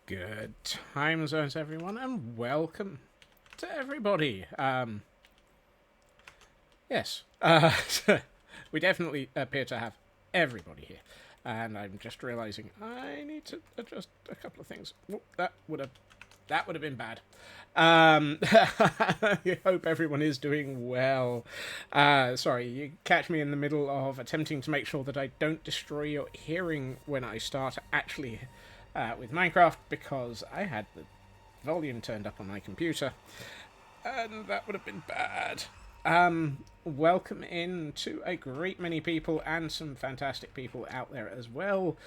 Good time zones, everyone, and welcome to everybody. Yes, we definitely appear to have everybody here, and I'm just realizing I need to adjust a couple of things. Whoop, that would have been bad. I hope everyone is doing well. Sorry, you catch me in the middle of attempting to make sure that I don't destroy your hearing when I start actually with Minecraft, because I had the volume turned up on my computer, and that would have been bad. Welcome in to a great many people and some fantastic people out there as well.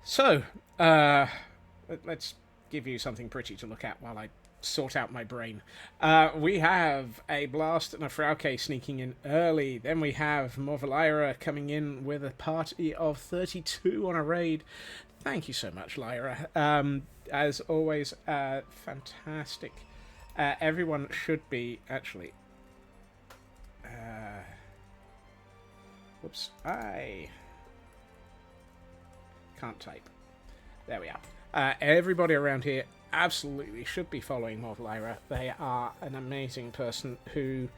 So, let's give you something pretty to look at while I sort out my brain. We have a Blast and a Frauke sneaking in early. Then we have Morvalira coming in with a party of 32 on a raid. Thank you so much, Lyra. As always, fantastic. Everyone should be, actually... whoops. I can't type. There we are. Everybody around here absolutely should be following Morvalira. They are an amazing person who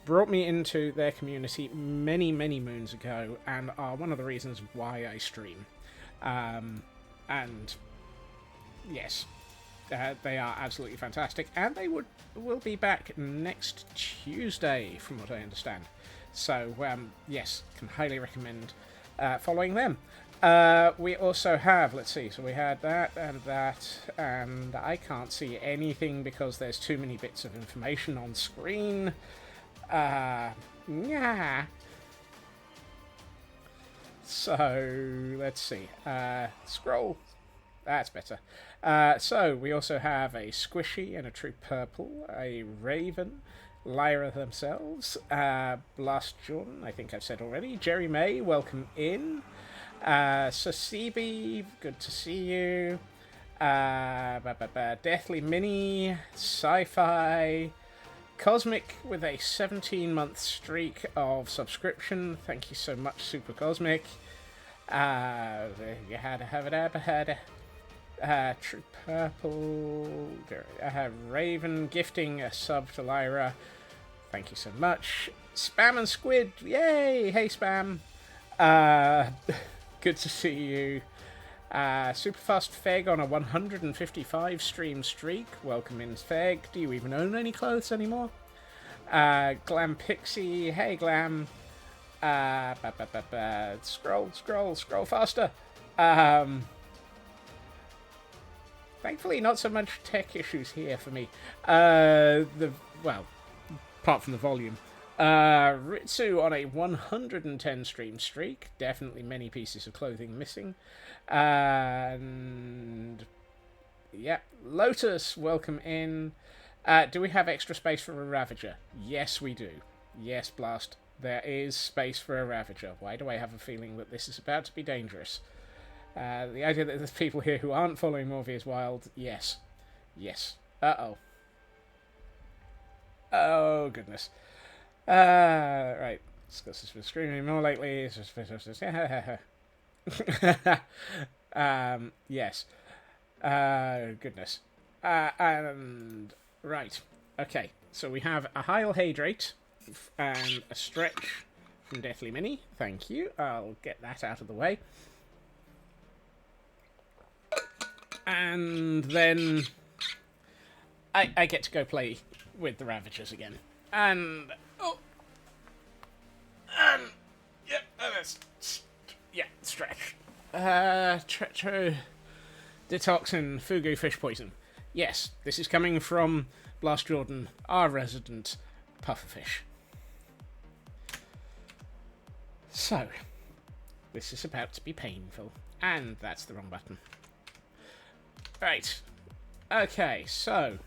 brought me into their community many, many moons ago, and are one of the reasons why I stream. And yes, they are absolutely fantastic, and they will be back next Tuesday, from what I understand. So yes, can highly recommend following them. We also have, let's see, so we had that, and I can't see anything because there's too many bits of information on screen. Yeah. So, let's see. Scroll. That's better. So, we also have a Squishy and a True Purple, a Raven, Lyra themselves, Blast Jordan, I think I've said already, Jerry May, welcome in, Sasibi, good to see you, Deathly Mini, Sci-Fi, Cosmic with a 17-month streak of subscription. Thank you so much, Super Cosmic. You had True Purple. Raven gifting a sub to Lyra. Thank you so much. Spam and Squid. Yay! Hey, Spam. Good to see you. Superfast Feg on a 155 stream streak. Welcome in, Feg. Do you even own any clothes anymore? Glam Pixie. Hey, Glam. Scroll faster. Thankfully, not so much tech issues here for me. Well, apart from the volume. Ritsu on a 110 stream streak. Definitely many pieces of clothing missing. And yeah, Lotus, welcome in. Do we have extra space for a Ravager? Yes, we do. Yes, Blast. There is space for a Ravager. Why do I have a feeling that this is about to be dangerous? The idea that there's people here who aren't following Morpheus Wild, yes. Yes. Uh-oh. Oh, goodness. Right. Discuss this with screaming more lately. Yes. Goodness. And right. Okay. So we have a Heil Hydrate and a Stretch from Deathly Mini. Thank you. I'll get that out of the way. And then I get to go play with the Ravagers again. And Stretch. Trecho, Detoxin, Fugu, Fish Poison. Yes, this is coming from Blast Jordan, our resident pufferfish. So, this is about to be painful. And that's the wrong button. Right. Okay, so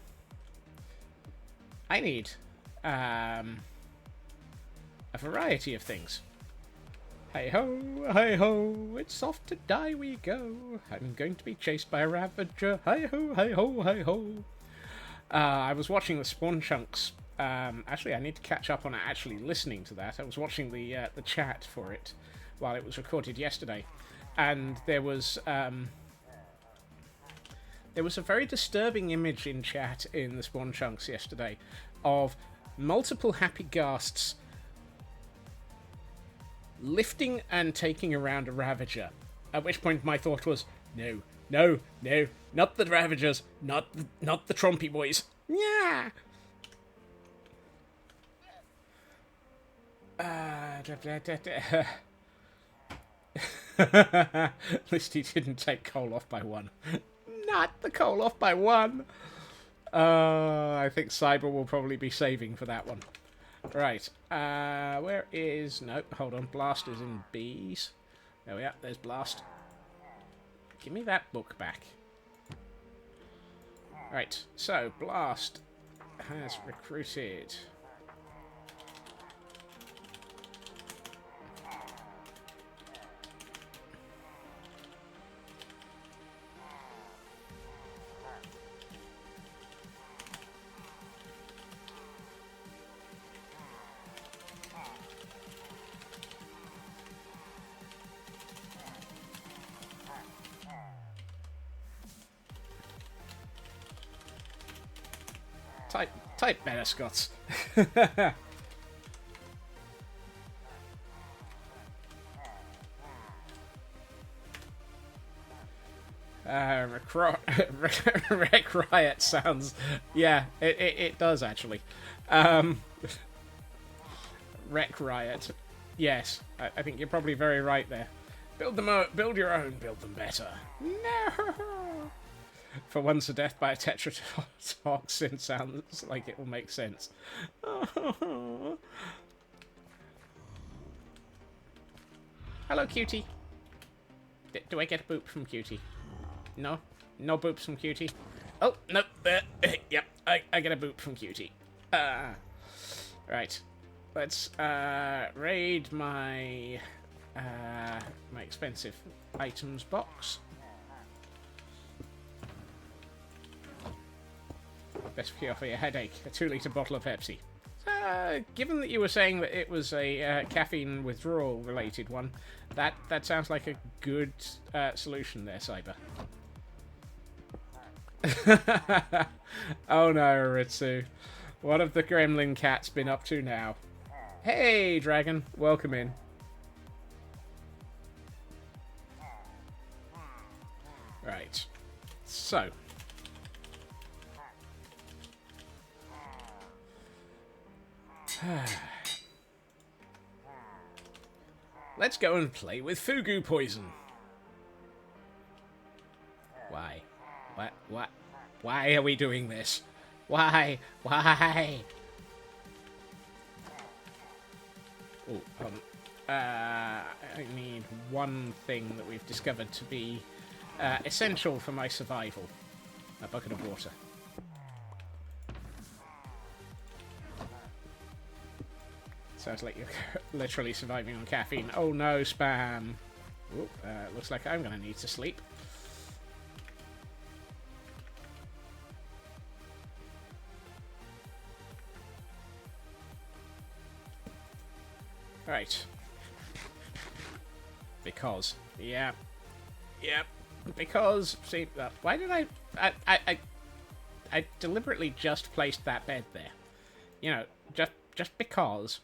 I need a variety of things. Hey ho, it's off to die we go. I'm going to be chased by a Ravager. Hey ho. I was watching the Spawn Chunks. Actually, I need to catch up on actually listening to that. I was watching the chat for it while it was recorded yesterday, and there was there was a very disturbing image in chat in the Spawn Chunks yesterday of multiple happy ghasts lifting and taking around a Ravager. At which point my thought was, no, no, no, not the Ravagers, not the Trumpy boys. Yeah. At least he didn't take coal off by 1. Not the coal off by 1. I think Cyber will probably be saving for that one. Right. Where is... Nope, hold on. Blast is in B's. There we are. There's Blast. Give me that book back. Right. So, Blast has recruited... Type better, Scots. Wreck Riot sounds... Yeah, it does, actually. Wreck Riot. Yes, I think you're probably very right there. Build your own, build them better. No! For once, a death by a tetrodotoxin sounds like it will make sense. Hello, cutie. Do I get a boop from cutie? No? No boops from cutie? Oh, no. Yep, I get a boop from cutie. Right. Let's raid my my expensive items box. Best cure for your headache, a 2-litre bottle of Pepsi. Given that you were saying that it was a caffeine withdrawal related one, that sounds like a good solution there, Cyber. Oh no, Ritsu. What have the gremlin cats been up to now? Hey, Dragon, welcome in. Right, so... Let's go and play with Fugu Poison. Why? What? Why are we doing this? Why? Why? Oh, I need one thing that we've discovered to be essential for my survival. A bucket of water. Sounds like you're literally surviving on caffeine. Oh no, spam. Ooh, looks like I'm going to need to sleep. Right. Because. Yeah. Yep. Because. See, why did I deliberately just placed that bed there. You know, just because.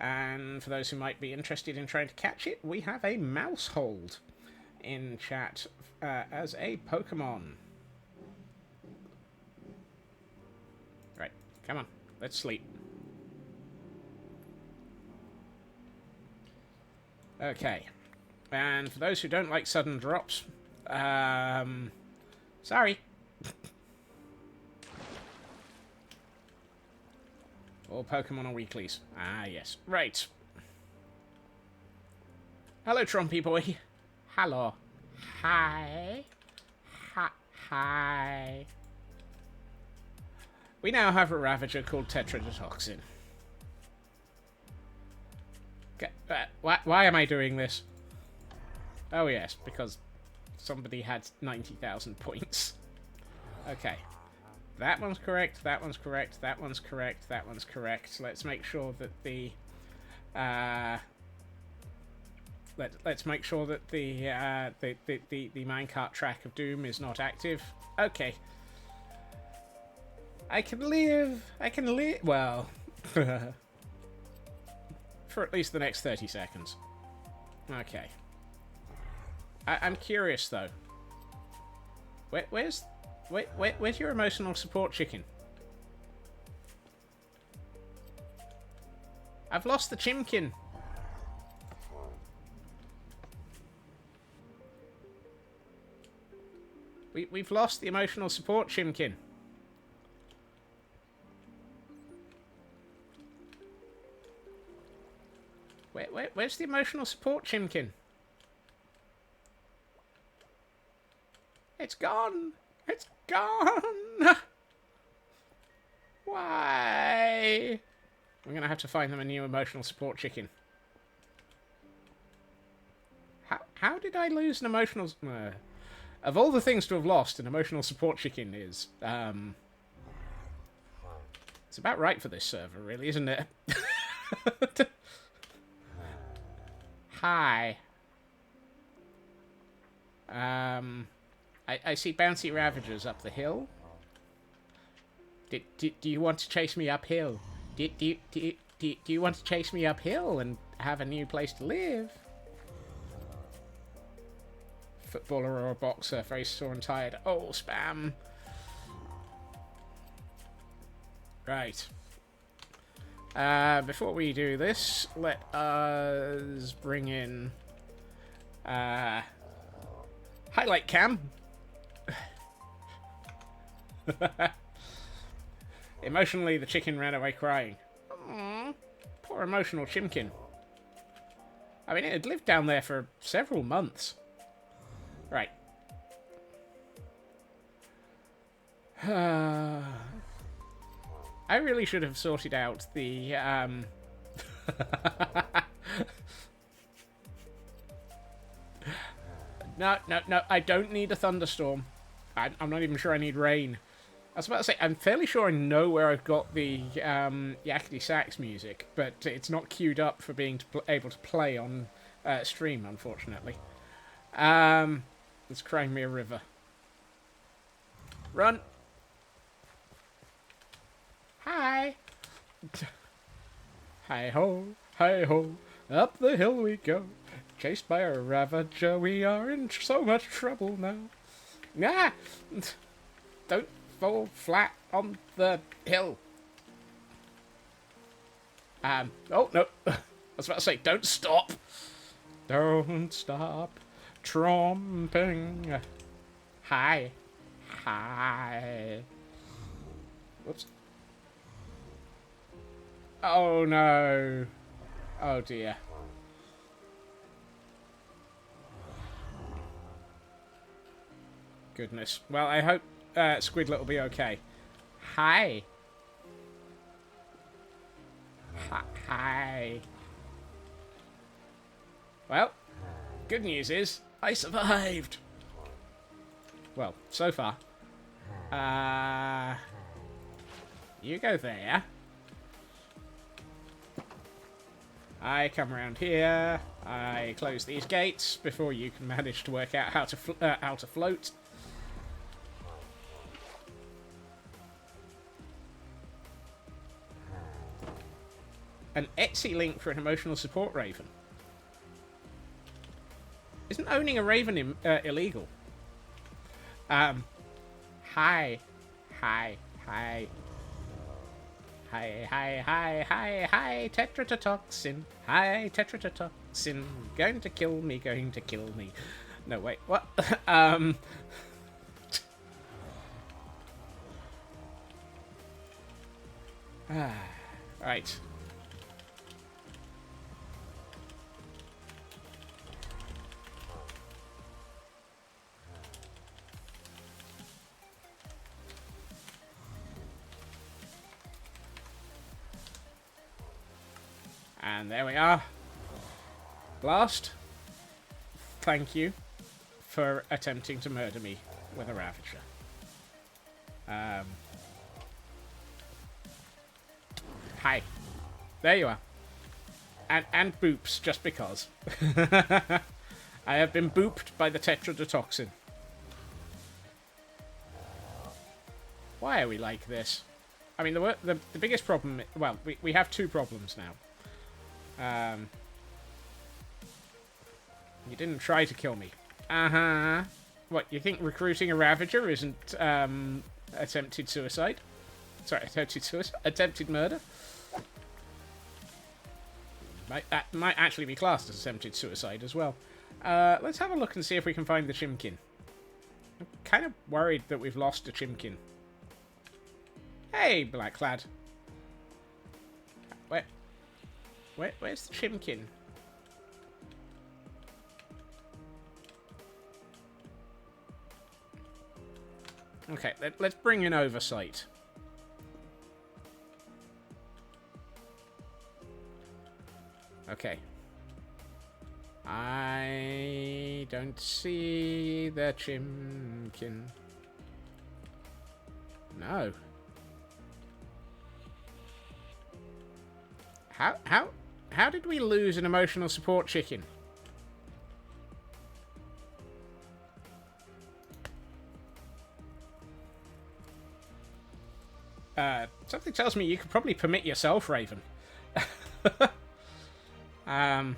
And for those who might be interested in trying to catch it, we have a Mousehold in chat as a Pokemon. Right, come on, let's sleep. Okay, and for those who don't like sudden drops, sorry. All Pokemon are weeklies. Ah, yes. Right. Hello, Trumpy boy. Hello. Hi. Hi. We now have a Ravager called Tetrodotoxin. Why am I doing this? Oh, yes, because somebody had 90,000 points. Okay. That one's correct, that one's correct, that one's correct, that one's correct. Let's make sure that the Let's make sure that the minecart track of doom is not active. Okay. I can live. Well, for at least the next 30 seconds. Okay. I'm curious though. Where's your emotional support chicken? I've lost the chimkin. We've lost the emotional support chimkin. Where's the emotional support chimkin? It's gone. It's gone. Why? I'm gonna have to find them a new emotional support chicken. How did I lose an emotional? Of all the things to have lost, an emotional support chicken is it's about right for this server, really, isn't it? Hi. I see bouncy ravagers up the hill. Do you want to chase me uphill? Do you want to chase me uphill and have a new place to live? Footballer or a boxer, very sore and tired. Oh, spam. Right. Before we do this, let us bring in highlight cam. Emotionally, the chicken ran away crying. Aww, poor emotional chimkin. I mean, it had lived down there for several months. Right. I really should have sorted out the, No, I don't need a thunderstorm. I'm not even sure I need rain. I was about to say, I'm fairly sure I know where I've got the Yakety Sax music, but it's not queued up for being able to play on stream, unfortunately. It's crying me a river. Run! Hi! Hi-ho, up the hill we go. Chased by a ravager, we are in so much trouble now. Ah! Don't fall flat on the hill. Oh, no. I was about to say, don't stop. Don't stop tromping. Hi. Whoops. Oh, no. Oh, dear. Goodness. Well, I hope Squidlet will be okay. Hi. Hi. Well, good news is I survived. Well, so far. You go there. I come around here. I close these gates before you can manage to work out how to float. An Etsy link for an emotional support raven. Isn't owning a raven illegal? Hi. Hi, tetrodotoxin. Hi, tetrodotoxin. Going to kill me. No, wait, what? Right. And there we are. Blast. Thank you for attempting to murder me with a Ravager. Hi. There you are. And boops, just because. I have been booped by the tetrodotoxin. Why are we like this? I mean, the biggest problem... Well, we have two problems now. You didn't try to kill me. Uh-huh. What, you think recruiting a Ravager isn't attempted suicide? Sorry, attempted suicide? Attempted murder? That might actually be classed as attempted suicide as well. Let's have a look and see if we can find the Chimkin. I'm kind of worried that we've lost a Chimkin. Hey, Black Lad. Where's the Chimkin? Okay, let's bring in oversight. Okay. I don't see the Chimkin. No. How did we lose an emotional support chicken? Something tells me you could probably permit yourself, Raven. I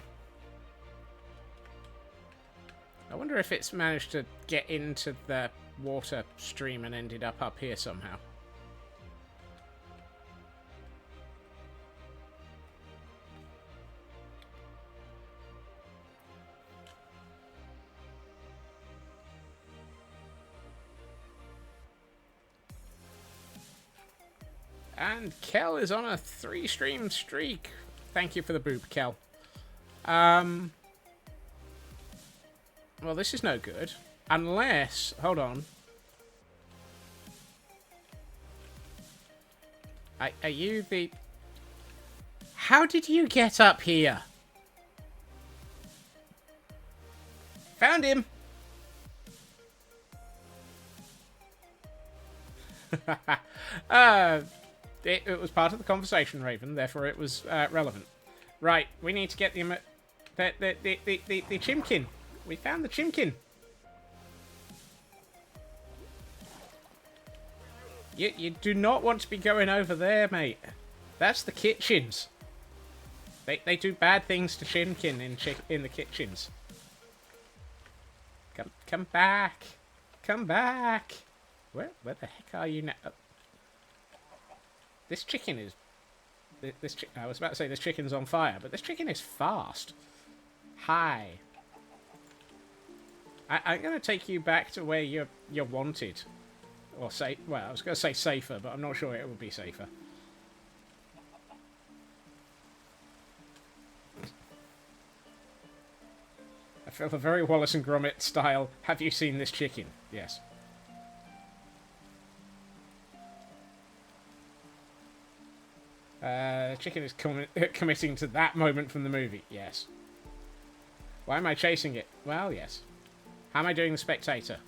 wonder if it's managed to get into the water stream and ended up here somehow. And Kel is on a 3-stream streak. Thank you for the boop, Kel. Well, this is no good. Unless... Hold on. Are you the... How did you get up here? Found him! It was part of the conversation, Raven, therefore it was relevant. Right, we need to get the Chimkin. We found the Chimkin. You do not want to be going over there, mate. That's the kitchens. They do bad things to Chimkin in the kitchens. Come back. Come back. Where the heck are you now? This chicken is... I was about to say this chicken's on fire, but this chicken is fast. Hi. I'm going to take you back to where you're wanted. Or say... Well, I was going to say safer, but I'm not sure it would be safer. I feel a very Wallace and Gromit style. Have you seen this chicken? Yes. Chicken is committing to that moment from the movie. Yes. Why am I chasing it? Well, yes. How am I doing the spectator?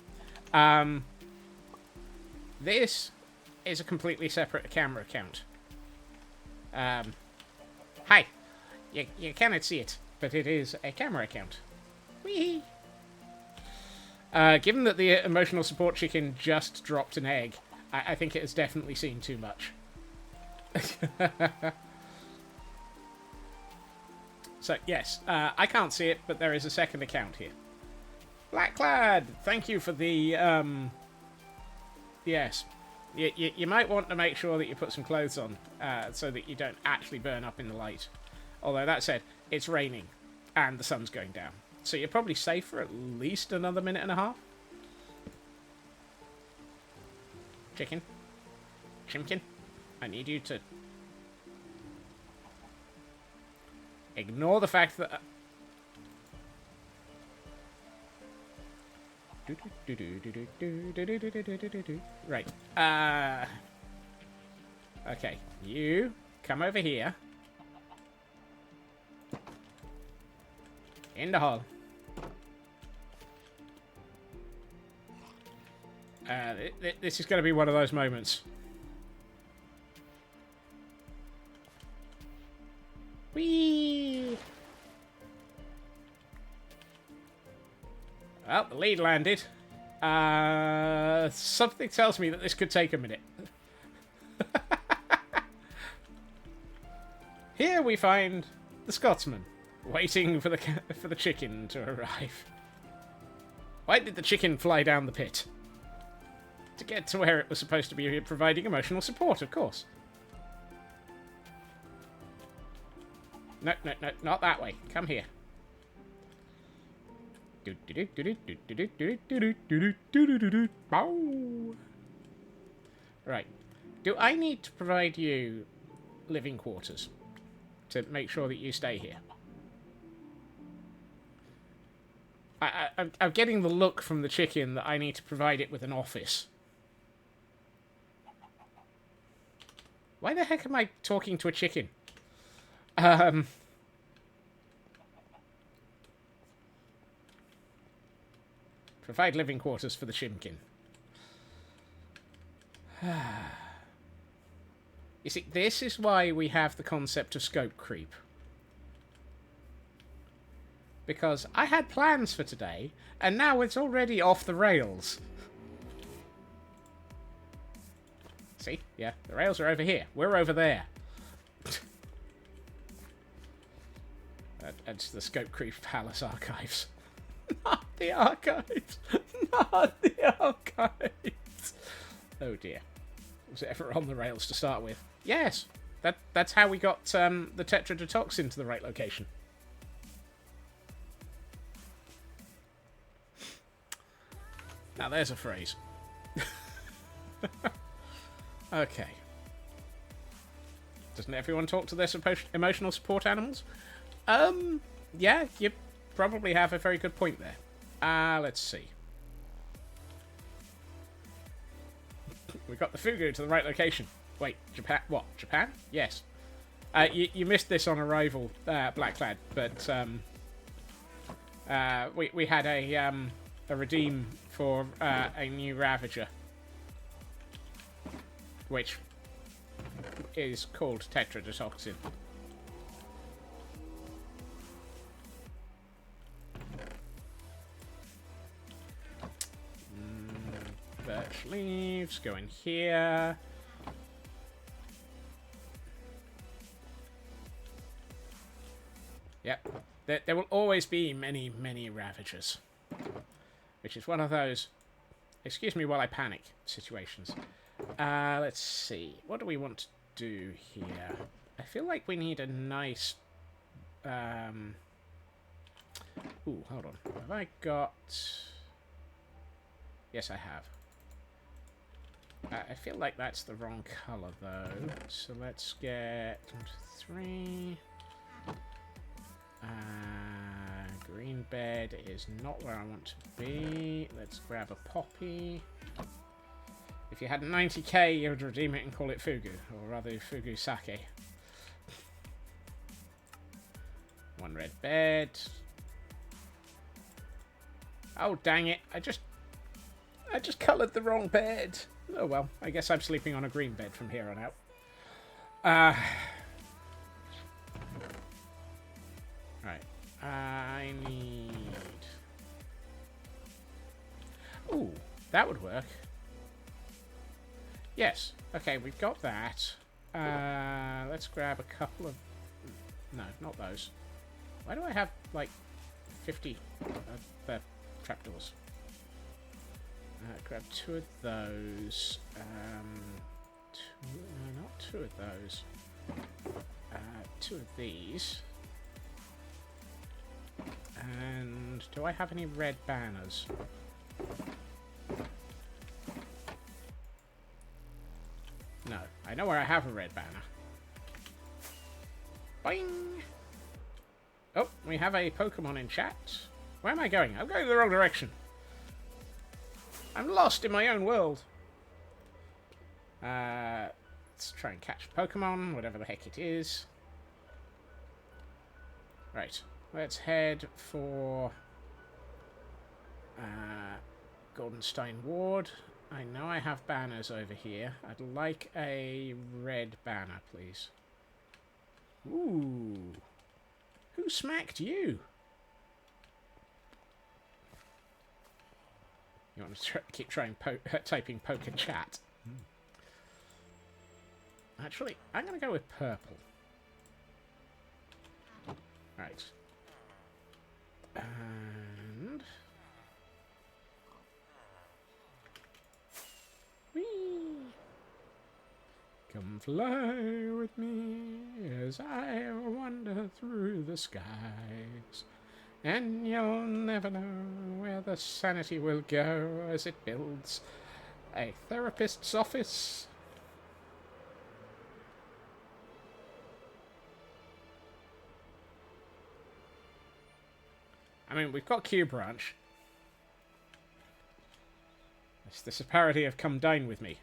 This is a completely separate camera account. Hi. You cannot see it, but it is a camera account. Whee! Given that the emotional support chicken just dropped an egg, I think it has definitely seen too much. So, yes, I can't see it, but there is a second account here. Blacklad, thank you for the, yes. You might want to make sure that you put some clothes on, so that you don't actually burn up in the light. Although, that said, it's raining, and the sun's going down. So you're probably safe for at least another minute and a half. Chicken. Chimkin. I need you to... ignore the fact that... Right. Okay. You come over here. In the hall. This is going to be one of those moments. Whee! Well, the lead landed. Something tells me that this could take a minute. Here we find the Scotsman, waiting for the chicken to arrive. Why did the chicken fly down the pit? To get to where it was supposed to be providing emotional support, of course. No, no, no, not that way. Come here. Right. Do I need to provide you living quarters to make sure that you stay here? I'm getting the look from the chicken that I need to provide it with an office. Why the heck am I talking to a chicken? Provide living quarters for the chimkin. You see, this is why we have the concept of scope creep. Because I had plans for today, and now it's already off the rails. See? Yeah, the rails are over here. We're over there. That's the Scope Creep Palace archives. Not the archives. Not the archives. Oh dear. Was it ever on the rails to start with? Yes. That's how we got the tetrodotoxin to the right location. Now there's a phrase. Okay. Doesn't everyone talk to their emotional support animals? Yeah, you probably have a very good point there. Let's see. We got the fugu to the right location. Wait, Japan? What? Japan? Yes. You missed this on arrival, Blacklad, but we had a redeem for a new Ravager, which is called tetrodotoxin. Birch leaves go in here. Yep. There will always be many, many Ravagers. Which is one of those, excuse me while I panic, situations. Let's see. What do we want to do here? I feel like we need a nice... Ooh, hold on. Have I got... Yes, I have. I feel like that's the wrong colour, though. So let's get 3. Green bed is not where I want to be. Let's grab a poppy. If you had 90k, you would redeem it and call it Fugu, or rather Fugu Sake. 1 red bed. Oh dang it! I just coloured the wrong bed. Oh well, I guess I'm sleeping on a green bed from here on out. Right. I need... Ooh, that would work. Yes. Okay, we've got that. Let's grab a couple of... No, not those. Why do I have, like, 50 trapdoors? Grab 2 of those. Not 2 of those. 2 of these. And do I have any red banners? No. I know where I have a red banner. Boing! Oh, we have a Pokemon in chat. Where am I going? I'm going the wrong direction. I'm lost in my own world. Let's try and catch a Pokemon, whatever the heck it is. Right. Let's head for Goldenstein Ward. I know I have banners over here. I'd like a red banner, please. Ooh. Who smacked you? I'm going to keep trying typing poker chat. Actually, I'm going to go with purple. Right. And... Whee! Come fly with me as I wander through the skies. And you'll never know where the sanity will go as it builds a therapist's office. I mean, we've got Q Branch. This is a parody of Come Dine With Me.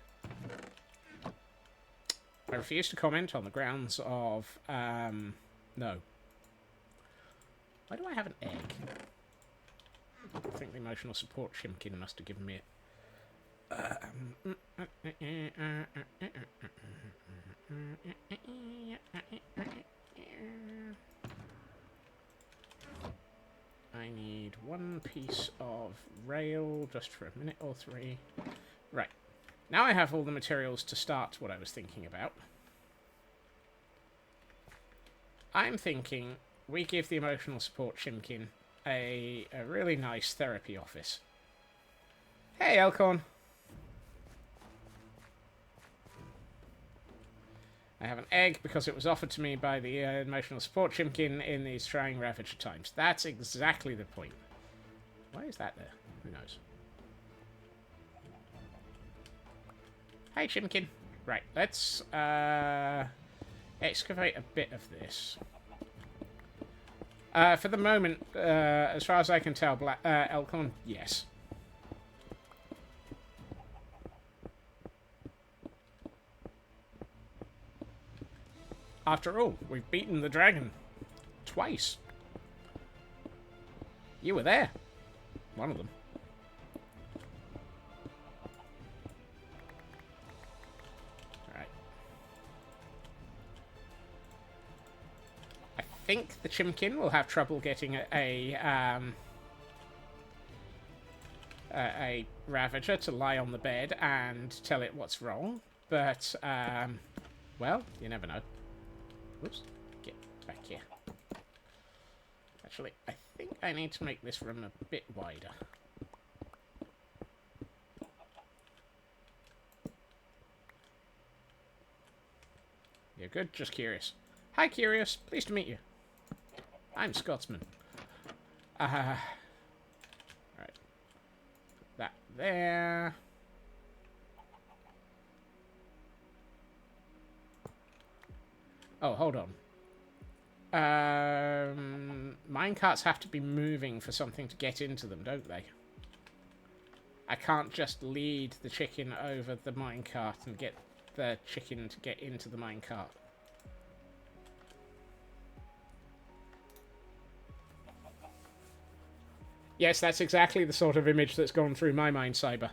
I refuse to comment on the grounds of, no. Why do I have an egg? I think the emotional support Shimkin must have given me it. I need one piece of rail just for a minute or three. Right. Now I have all the materials to start what I was thinking about. I'm thinking we give the emotional support Shimkin a really nice therapy office. Hey, Elkhorn. I have an egg because it was offered to me by the emotional support Shimkin in these trying Ravager times. That's exactly the point. Why is that there? Who knows? Hey, Shimkin. Right, let's excavate a bit of this. For the moment, as far as I can tell, Elkhorn, yes. After all, we've beaten the dragon. Twice. You were there. One of them. Alright. I think the Chimkin will have trouble getting a Ravager to lie on the bed and tell it what's wrong. But, well, you never know. Whoops. Get back here. Actually, I think I need to make this room a bit wider. You're good? Just curious. Hi, Curious. Pleased to meet you. I'm Scotsman. Right. That there. Oh, hold on. Minecarts have to be moving for something to get into them, don't they? I can't just lead the chicken over the minecart and get the chicken to get into the minecart. Yes, that's exactly the sort of image that's gone through my mind, Cyber.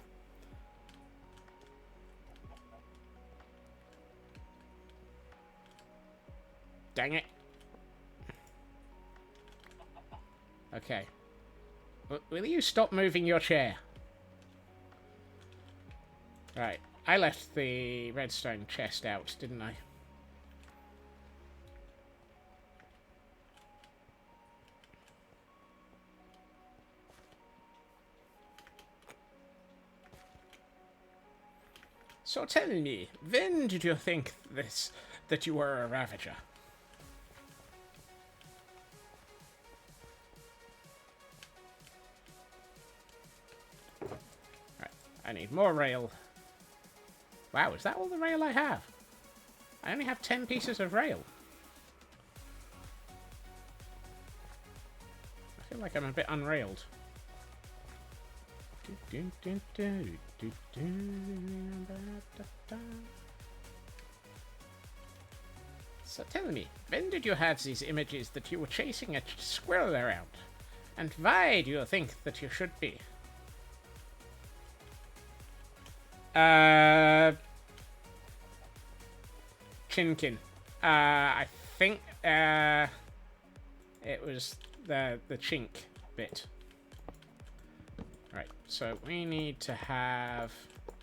Dang it. Okay. Will you stop moving your chair? Right. I left the redstone chest out, didn't I? So tell me, when did you think that you were a Ravager? I need more rail. Wow, is that all the rail I have? I only have 10 pieces of rail. I feel like I'm a bit unrailed. So tell me, when did you have these images that you were chasing a squirrel around? And why do you think that you should be? Chinkin. I think it was the chink bit. Right, so we need to have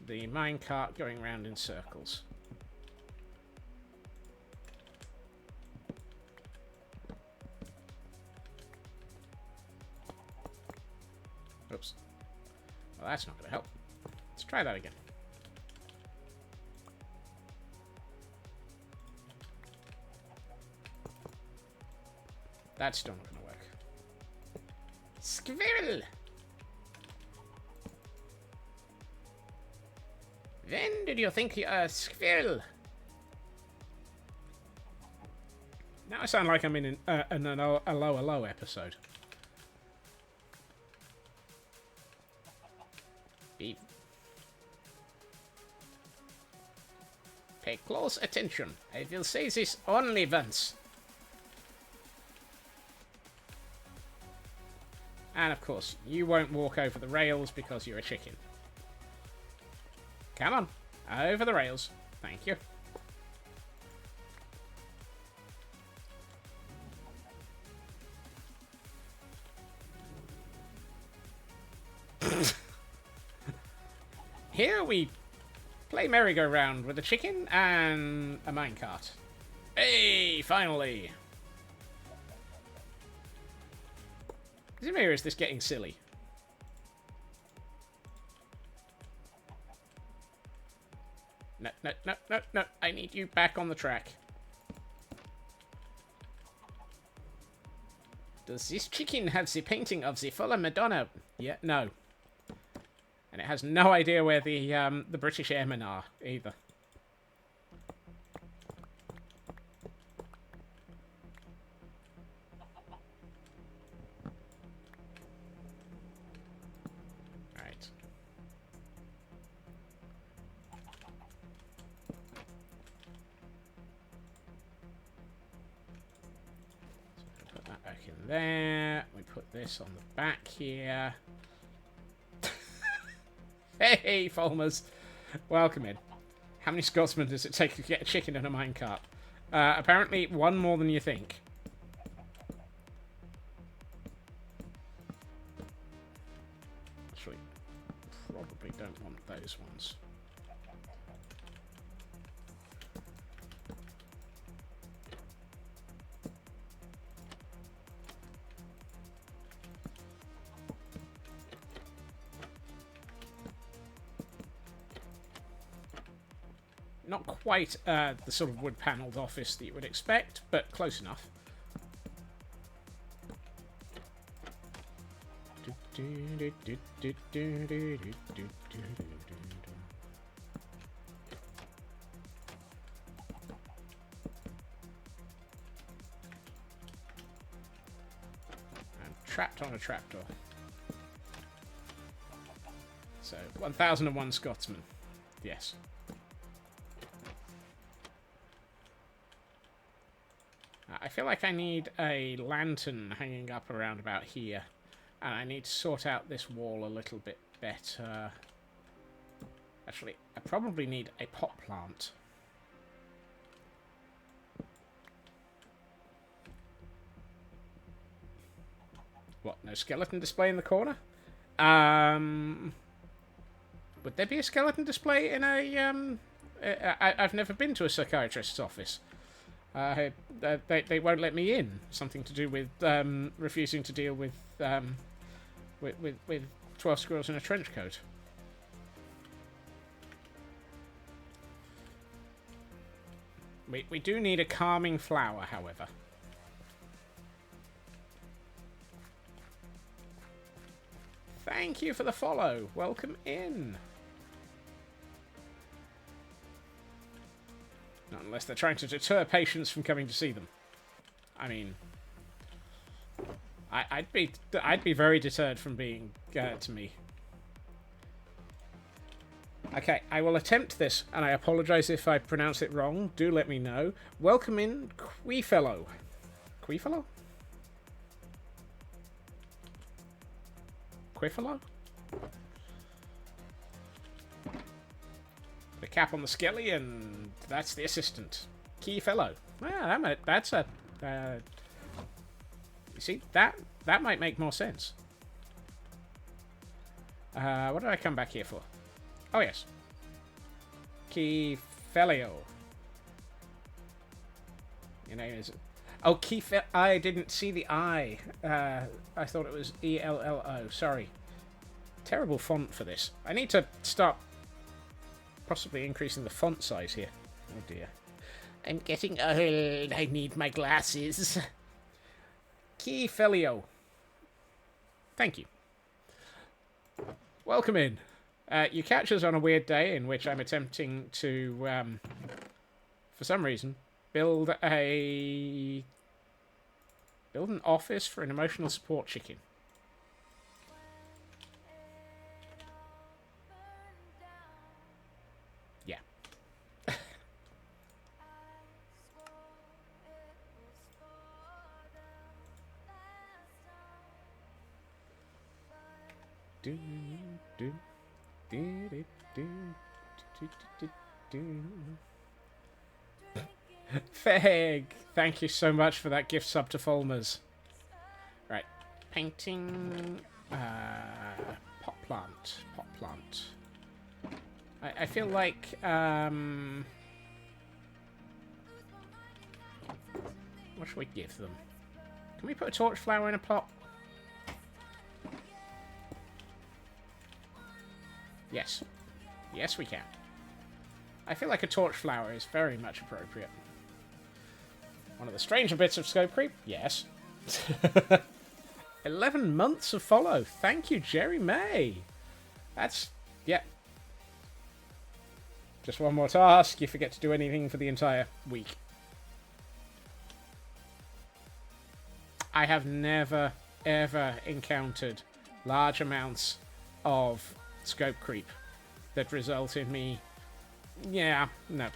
the minecart going round in circles. Oops. Well, that's not going to help. Let's try that again. That's still not going to work. Squirrel! When did you think you're a squirrel? Now I sound like I'm in a low episode. Beep. Pay close attention. I will say this only once. And of course, you won't walk over the rails because you're a chicken. Come on, over the rails. Thank you. Here we play merry-go-round with a chicken and a minecart. Hey, finally! Is this getting silly? No, no, no, no, no. I need you back on the track. Does this chicken have the painting of the fallen Madonna? Yeah, no. And it has no idea where the British airmen are, either. Right. So put that back in there. We put this on the back here. Hey, Fulmers! Welcome in. How many Scotsmen does it take to get a chicken in a minecart? Apparently, one more than you think. Actually, probably don't want those ones. Not quite the sort of wood-panelled office that you would expect, but close enough. I'm trapped on a trapdoor. So, 1001 Scotsmen. Yes. I feel like I need a lantern hanging up around about here. And I need to sort out this wall a little bit better. Actually, I probably need a pot plant. What, no skeleton display in the corner? Would there be a skeleton display in a... I've never been to a psychiatrist's office. They won't let me in. Something to do with refusing to deal with 12 squirrels in a trench coat. We do need a calming flower, however. Thank you for the follow. Welcome in. Not unless they're trying to deter patients from coming to see them. I mean, I'd be very deterred from being to me. Okay, I will attempt this, and I apologise if I pronounce it wrong. Do let me know. Welcome in, Queefellow. Queefellow? Quifellow? The cap on the skelly, and that's the assistant. Key fellow. Well, that's a... you see, that might make more sense. What did I come back here for? Oh, yes. Kefelio. Your name is... Oh, I didn't see the I. I thought it was ELLO. Sorry. Terrible font for this. I need to start possibly increasing the font size here. Oh, dear. I'm getting old. I need my glasses. Kefelio. Thank you. Welcome in. You catch us on a weird day in which I'm attempting to, for some reason, build an office for an emotional support chicken. Yeah. Feg, thank you so much for that gift sub to Fulmers. Right, painting, pot plant. I feel like, what should we give them? Can we put a torch flower in a pot? Yes. Yes, we can. I feel like a torch flower is very much appropriate. One of the stranger bits of scope creep? Yes. 11 months of follow. Thank you, Jerry May. That's... yeah. Just one more task. You forget to do anything for the entire week. I have never, ever encountered large amounts of scope creep that result in me... yeah, no.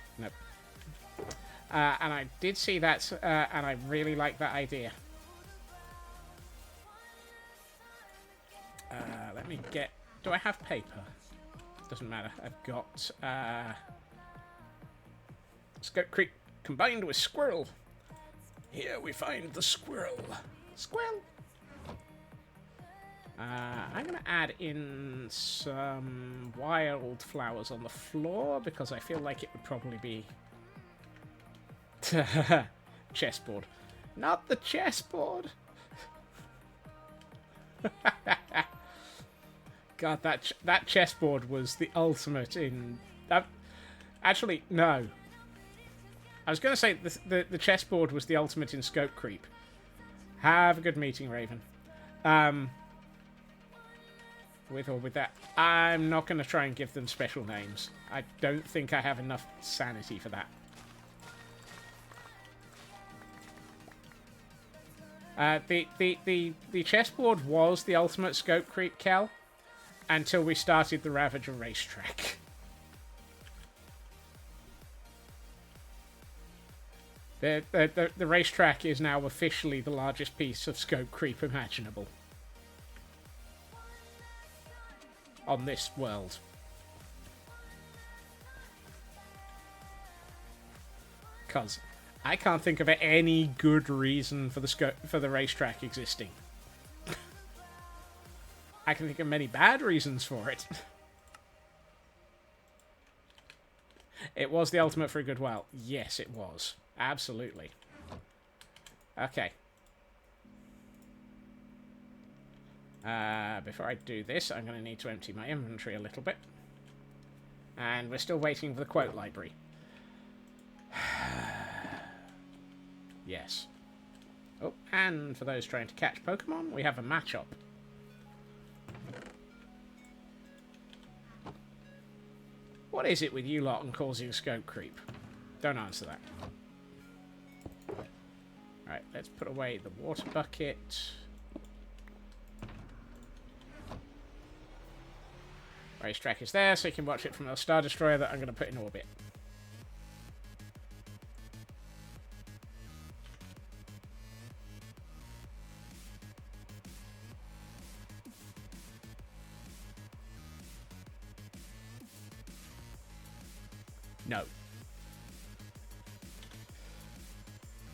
And I did see that, and I really like that idea. Let me get... do I have paper? Doesn't matter. I've got scope creep combined with squirrel. Here we find the squirrel. Squirrel! I'm going to add in some wild flowers on the floor because I feel like it would probably be... chessboard. Not the chessboard! God, that chessboard was the ultimate in... actually, no. I was going to say the chessboard was the ultimate in scope creep. Have a good meeting, Raven. With or without, I'm not going to try and give them special names. I don't think I have enough sanity for that. The chessboard was the ultimate scope creep, Cal, until we started the Ravager racetrack. The racetrack is now officially the largest piece of scope creep imaginable on this world. Because I can't think of any good reason for the racetrack existing. I can think of many bad reasons for it. It was the ultimate for a good while. Yes, it was. Absolutely. Okay. Before I do this, I'm going to need to empty my inventory a little bit. And we're still waiting for the quote library. Yes. Oh, and for those trying to catch Pokemon, we have a matchup. What is it with you lot and causing scope creep? Don't answer that. Right, let's put away the water bucket. Racetrack is there, so you can watch it from a Star Destroyer that I'm going to put in orbit. No.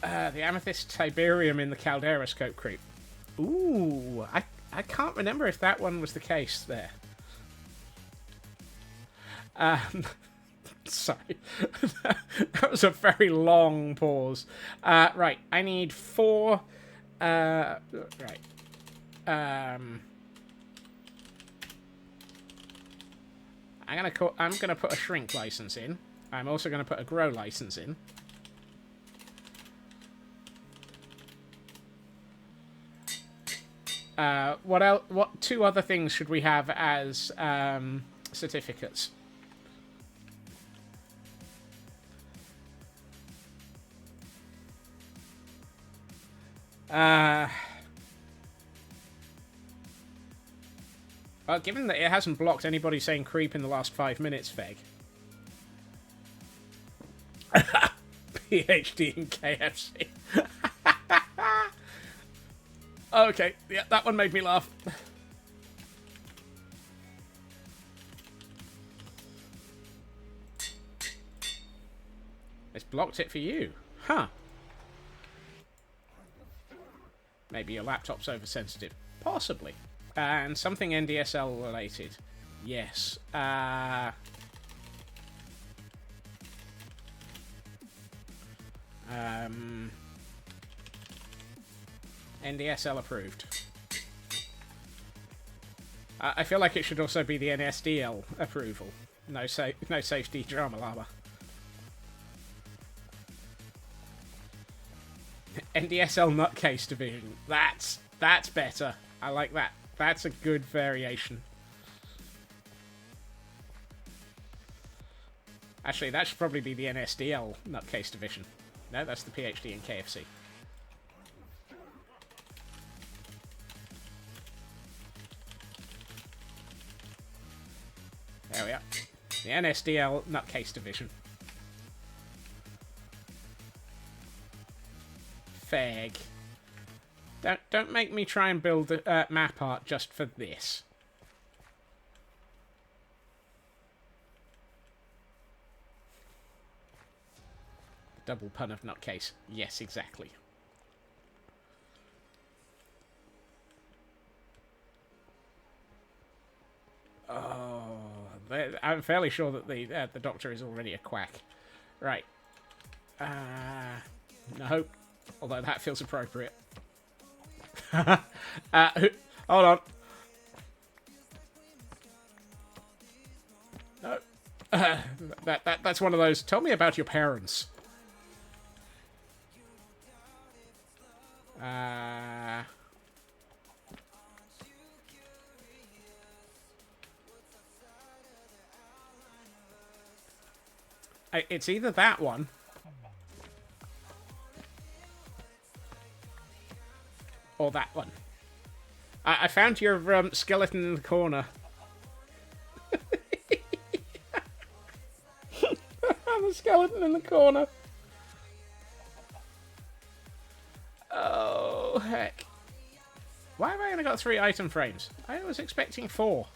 The Amethyst Tiberium in the Caldera scope creep. Ooh, I can't remember if that one was the case there. Sorry. That was a very long pause. Right, I need 4... right. I'm gonna put a shrink license in. I'm also gonna put a grow license in. What else? What 2 other things should we have as certificates? Well, given that it hasn't blocked anybody saying creep in the last 5 minutes, Feg. PhD in KFC. Okay, yeah, that one made me laugh. It's blocked it for you. Huh. Maybe your laptop's oversensitive. Possibly. And something NDSL related. Yes. NDSL approved. I feel like it should also be the NSDL approval. No safety drama llama. NDSL nutcase division. That's better. I like that. That's a good variation. Actually, that should probably be the NSDL nutcase division. No, that's the PhD in KFC. There we are. The NSDL nutcase division. Fag. Don't make me try and build map art just for this. Double pun of nutcase. Yes, exactly. Oh, I'm fairly sure that the doctor is already a quack. Right. No. Although that feels appropriate. Hold on. No. That's one of those. Tell me about your parents. It's either that one. Or that one. I found your skeleton in the corner. The skeleton in the corner. Oh, heck. Why have I only got 3 item frames? I was expecting 4.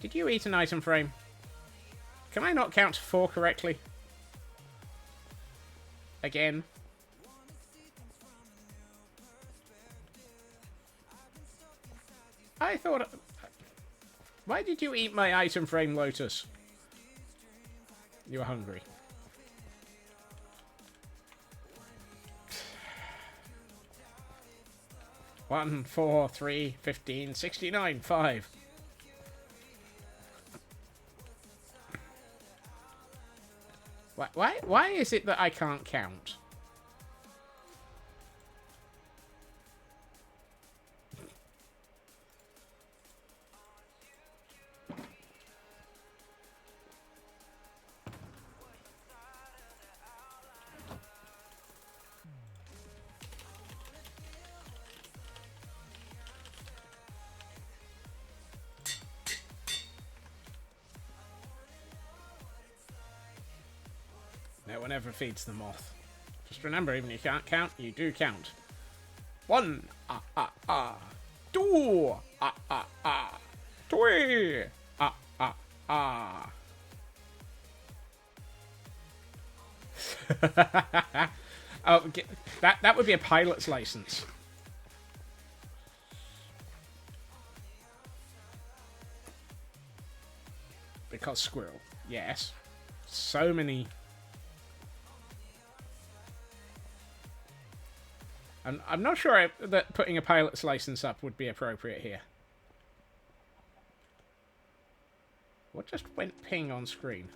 Did you eat an item frame? Can I not count 4 correctly? Again. I thought... Why did you eat my item frame, Lotus? You were hungry. One, 4, 3, 15, 69, 5. Why is it that I can't count? No one ever feeds the moth. Just remember, even if you can't count, you do count. 1, 2, 3, Oh, that would be a pilot's license. Because squirrel. Yes. So many. I'm not sure that putting a pilot's license up would be appropriate here. What just went ping on screen?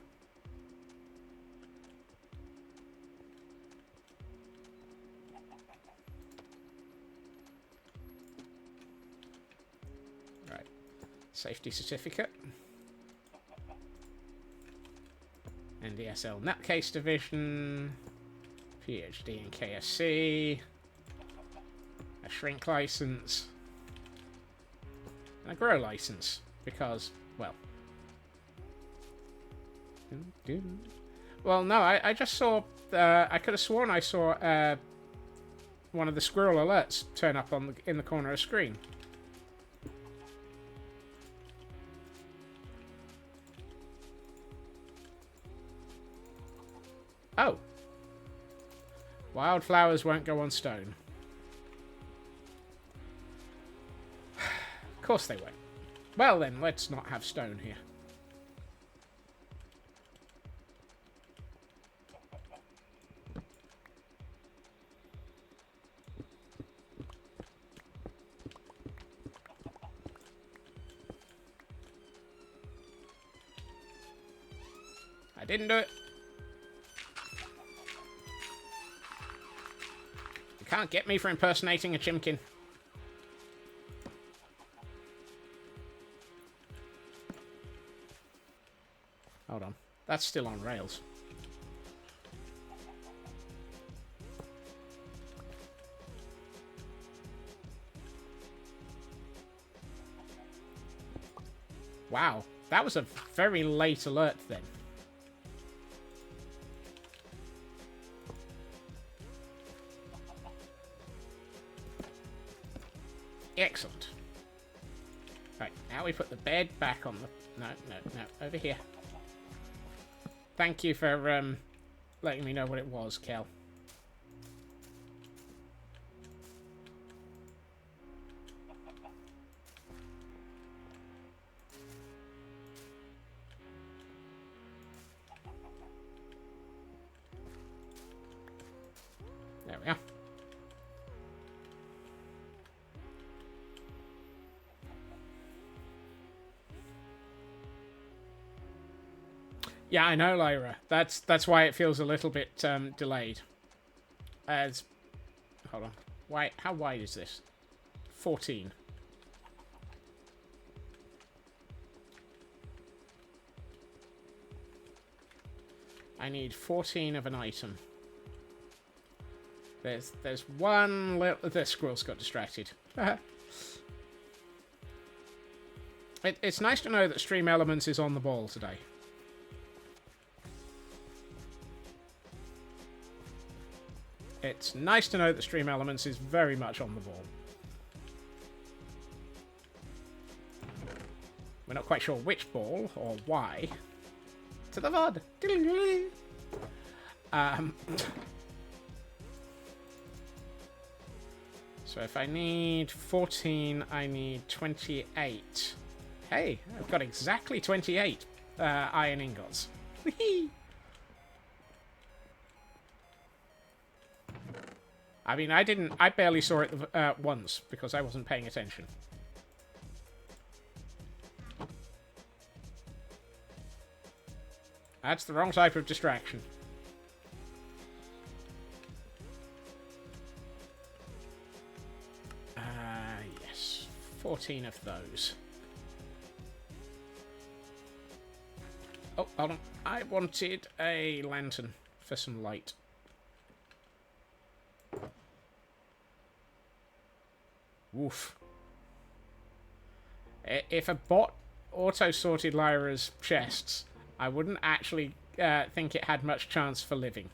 Right. Safety certificate. NDSL Nutcase Division. PhD in KSC. A shrink license. And a grow license. Because, well... Well, no, I just saw... I could have sworn I saw one of the squirrel alerts turn up on in the corner of the screen. Oh. Wildflowers won't go on stone. Of course they won't. Well then, let's not have stone here. I didn't do it. You can't get me for impersonating a chimkin. Hold on. That's still on rails. Wow. That was a very late alert then. Excellent. Right, now we put the bed back on the... No, over here. Thank you for letting me know what it was, Kel. There we are. Yeah, I know, Lyra. That's why it feels a little bit delayed. As hold on, why? How wide is this? 14. I need 14 of an item. There's one little... The squirrel's got distracted. It's nice to know that Stream Elements is on the ball today. It's nice to know that Stream Elements is very much on the ball. We're not quite sure which ball or why. To the VOD! So if I need 14, I need 28. Hey, I've got exactly 28 iron ingots. I mean, I barely saw it once because I wasn't paying attention. That's the wrong type of distraction. Yes. 14 of those. Oh, hold on. I wanted a lantern for some light. Woof. If a bot auto-sorted Lyra's chests, I wouldn't actually think it had much chance for living.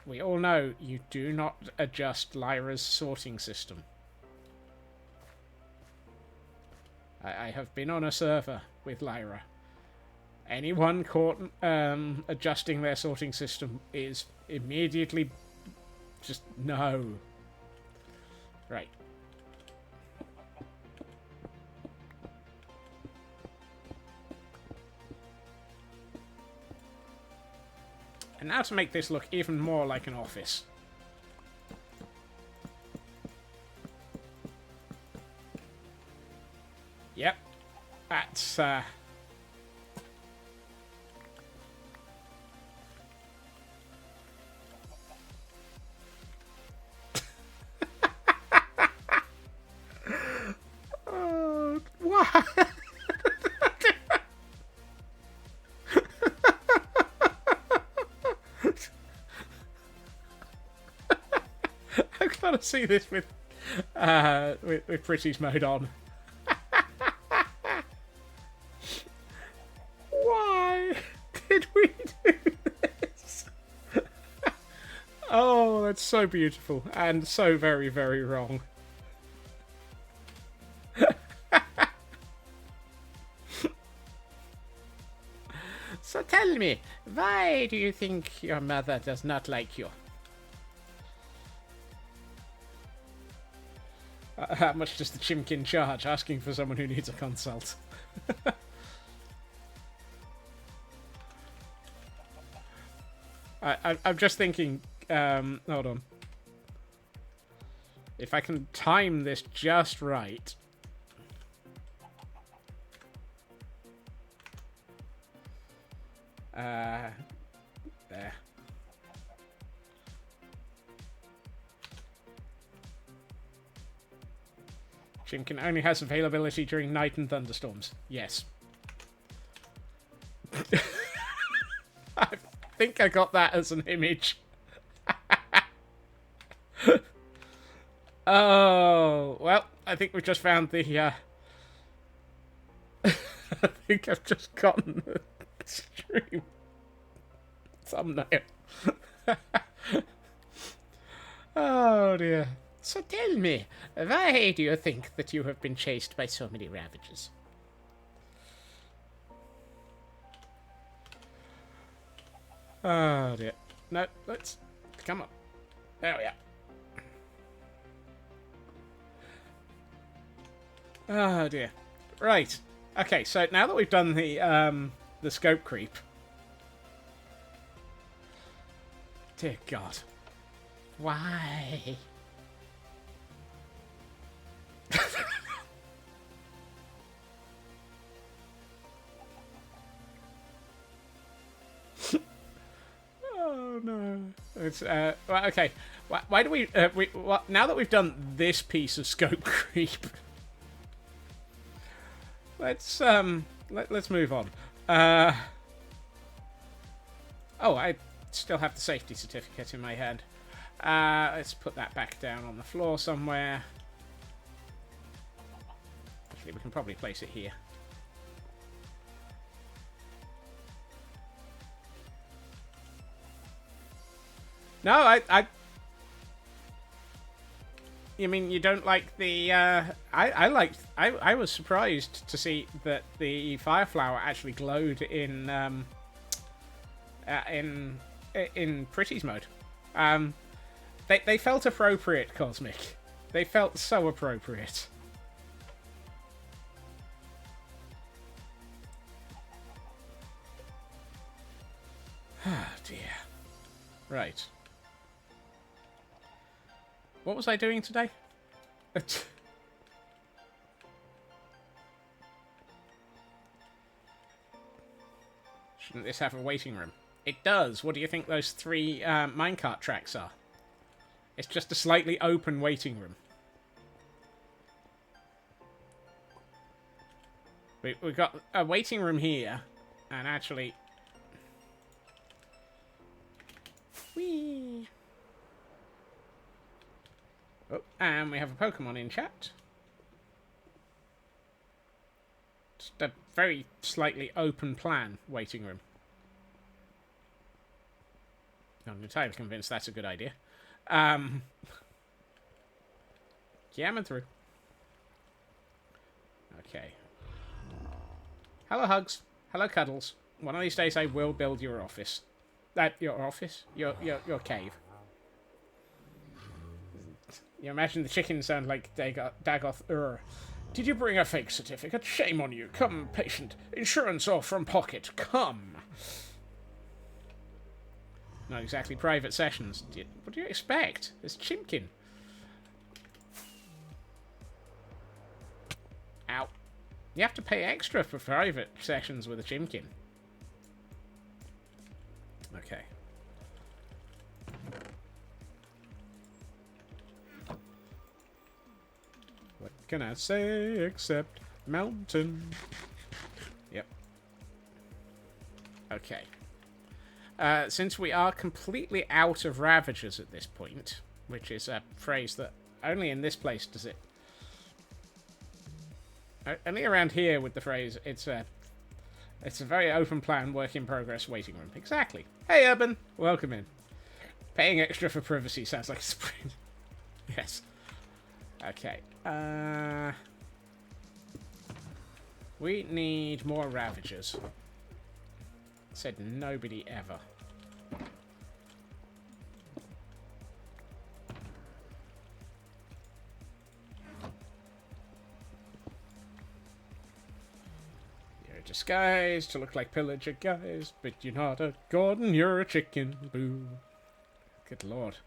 We all know you do not adjust Lyra's sorting system. I have been on a server with Lyra. Anyone caught adjusting their sorting system is immediately just no. Right. And now to make this look even more like an office. Yep. That's, oh, why? I've got to see this with Pretty's mode on. Why did we do this? Oh, that's so beautiful and so very, very wrong. So tell me, why do you think your mother does not like you? How much does the chimkin charge? Asking for someone who needs a consult. I'm just thinking, hold on. If I can time this just right. There. Chimkin only has availability during night and thunderstorms. Yes. I think I got that as an image. Oh, well, I think we've just found the, I think I've just gotten the stream thumbnail. Oh, dear. So tell me, why do you think that you have been chased by so many Ravagers? Oh, dear. No, let's... Come on. There we are. Oh, dear. Right. Okay, so now that we've done the scope creep... Dear God. Why? Oh no! It's well, okay. Why do we? Now that we've done this piece of scope creep, let's move on. Oh, I still have the safety certificate in my hand. Let's put that back down on the floor somewhere. Actually, we can probably place it here. No, I you mean you don't like the, I was surprised to see that the fire flower actually glowed in Pretty's mode. They felt appropriate, Cosmic. They felt so appropriate. Oh, dear. Right. What was I doing today? Shouldn't this have a waiting room? It does. What do you think those 3 minecart tracks are? It's just a slightly open waiting room. We've got a waiting room here, and actually... Whee! Oh, and we have a Pokemon in chat. Just a very slightly open plan waiting room. I'm entirely convinced that's a good idea. Yamming through. Okay. Hello, Hugs. Hello, Cuddles. One of these days I will build your office. Your office? Your cave. You imagine the chickens sound like Dagoth. Did you bring a fake certificate? Shame on you. Come, patient. Insurance or from pocket. Come. Not exactly private sessions. What do you expect? It's Chimkin. Ow. You have to pay extra for private sessions with a Chimkin. Okay. What can I say except mountain? Yep. Okay. Since we are completely out of Ravagers at this point, which is a phrase that only in this place does it... Only around here with the phrase, it's a very open plan, work in progress, waiting room. Exactly. Hey, Urban. Welcome in. Paying extra for privacy sounds like a spring. Yes. Okay. We need more Ravagers. Said nobody ever. You're disguised to look like pillager guys, but you're not a Gordon, you're a chicken. Boo. Good lord.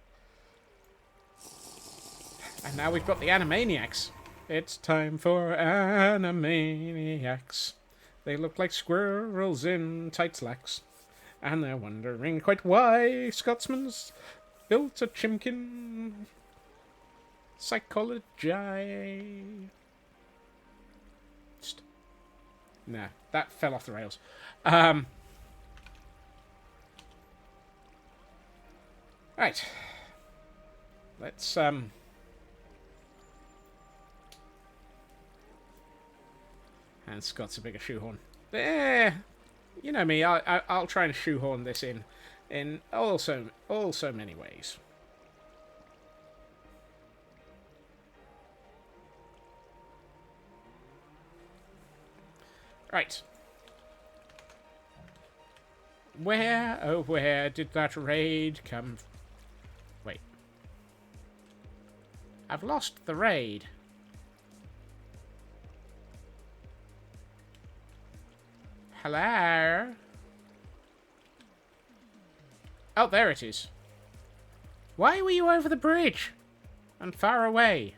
And now we've got the Animaniacs. It's time for Animaniacs. They look like squirrels in tight slacks. And they're wondering quite why Scotsman's built a chimkin. Psychology. Nah, that fell off the rails. Right. Let's, And Scott's a bigger shoehorn. There. You know me. I'll try and shoehorn this in also many ways. Right. Where, oh where did that raid come? Wait. I've lost the raid. Hello? Oh, there it is. Why were you over the bridge? And far away?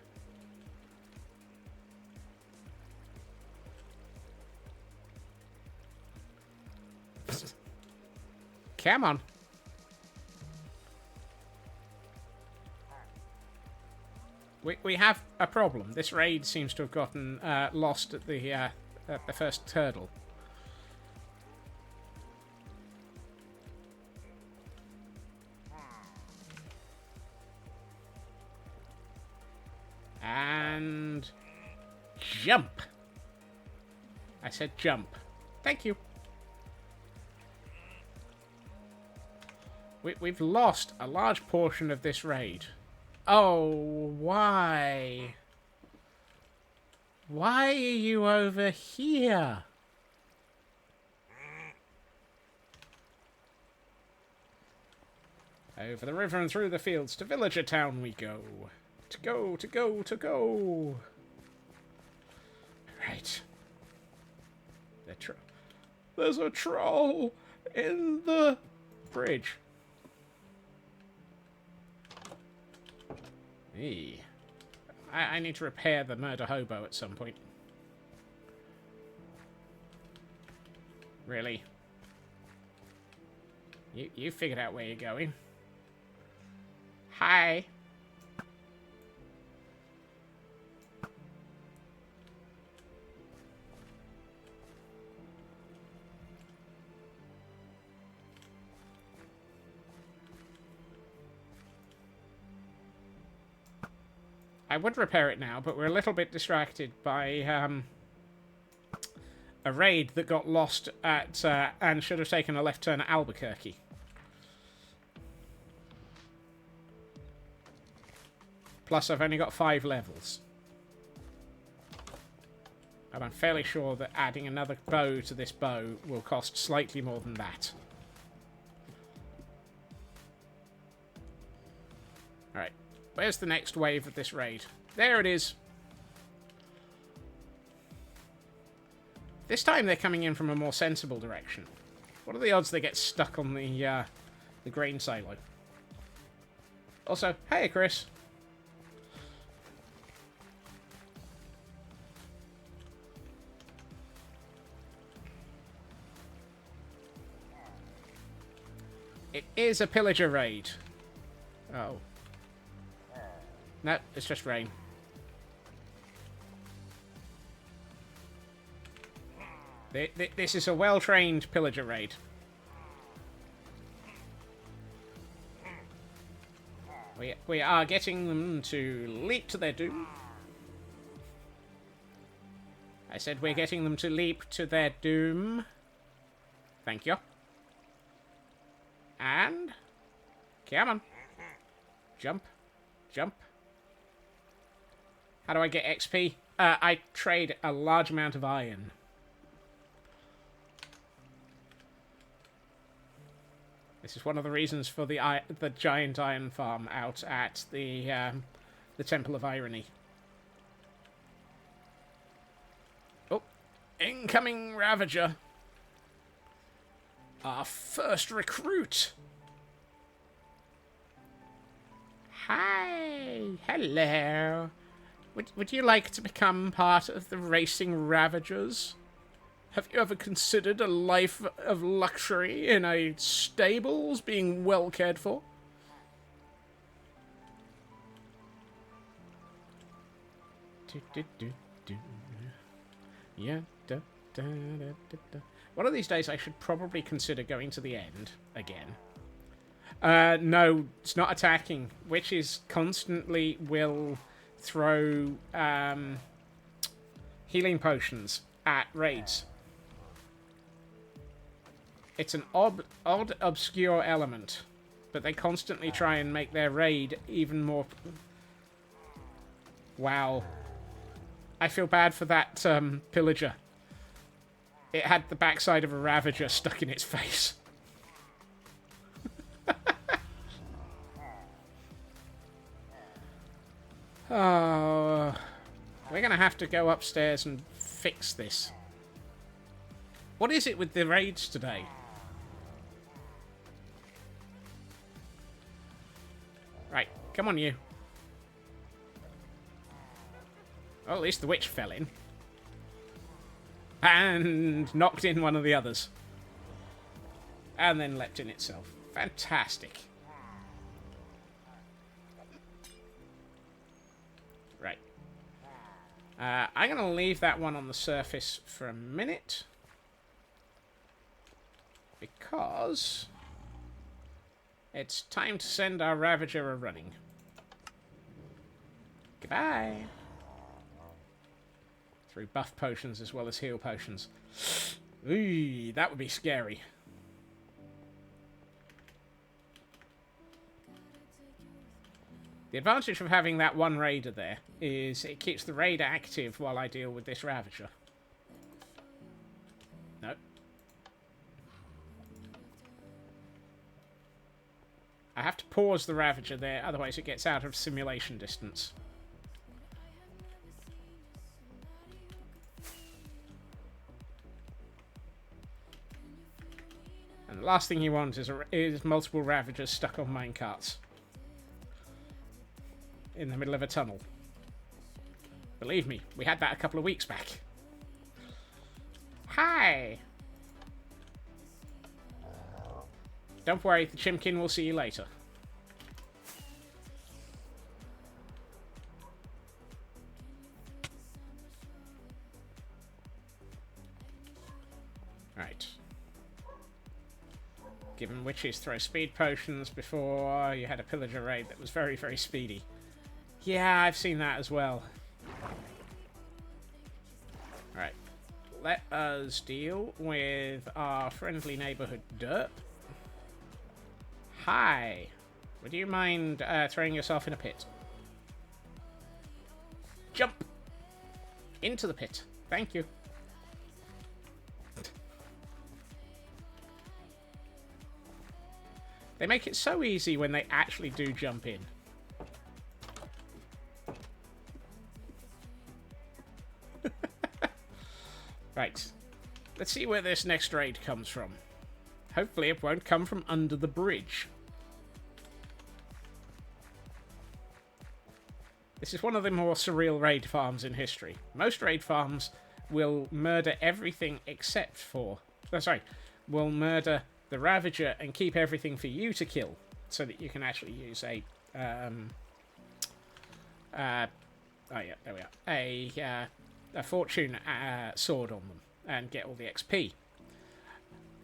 Come on. We have a problem. This raid seems to have gotten lost at the first hurdle. And jump. I said jump. Thank you. We've lost a large portion of this raid. Oh, why? Why are you over here? Over the river and through the fields to Villager Town we go. To go, to go, to go. Right. There's a troll in the bridge. Hey. I need to repair the murder hobo at some point. Really? You figured out where you're going. Hi. I would repair it now, but we're a little bit distracted by a raid that got lost at and should have taken a left turn at Albuquerque. Plus, I've only got 5 levels. And I'm fairly sure that adding another bow to this bow will cost slightly more than that. Alright. Where's the next wave of this raid? There it is. This time they're coming in from a more sensible direction. What are the odds they get stuck on the the grain silo. Also, hey, Chris. It is a pillager raid. Oh. No, it's just rain. This is a well-trained pillager raid. We are getting them to leap to their doom. I said we're getting them to leap to their doom. Thank you. And... come on. Jump. Jump. How do I get XP? I trade a large amount of iron. This is one of the reasons for the giant iron farm out at the Temple of Irony. Oh, incoming Ravager. Our first recruit. Hi, hello. Would you like to become part of the racing Ravagers? Have you ever considered a life of luxury in a stables, being well cared for? Yeah. One of these days I should probably consider going to the end again. No, it's not attacking. Witches constantly will throw healing potions at raids. It's an odd, obscure element, but they constantly try and make their raid even more... Wow. I feel bad for that pillager. It had the backside of a Ravager stuck in its face. Oh, we're going to have to go upstairs and fix this. What is it with the raids today? Right, come on you. Well, at least the witch fell in. And knocked in one of the others. And then leapt in itself. Fantastic. Right. I'm going to leave that one on the surface for a minute. Because it's time to send our Ravager a running. Goodbye. Through buff potions as well as heal potions. Ooh, that would be scary. The advantage of having that one raider there is it keeps the raid active while I deal with this Ravager. No. I have to pause the Ravager there, otherwise it gets out of simulation distance. And the last thing you want is multiple Ravagers stuck on minecarts in the middle of a tunnel. Believe me, we had that a couple of weeks back. Hi! Don't worry, the Chimkin will see you later. Right. Given witches throw speed potions before, you had a pillager raid that was very, very speedy. Yeah, I've seen that as well. Right. Let us deal with our friendly neighborhood derp. Hi. Would you mind throwing yourself in a pit? Jump! Into the pit. Thank you. They make it so easy when they actually do jump in. Right. Let's see where this next raid comes from. Hopefully it won't come from under the bridge. This is one of the more surreal raid farms in history. Most raid farms will murder everything except for... will murder the Ravager and keep everything for you to kill, so that you can actually use a... there we are. A fortune sword on them and get all the XP.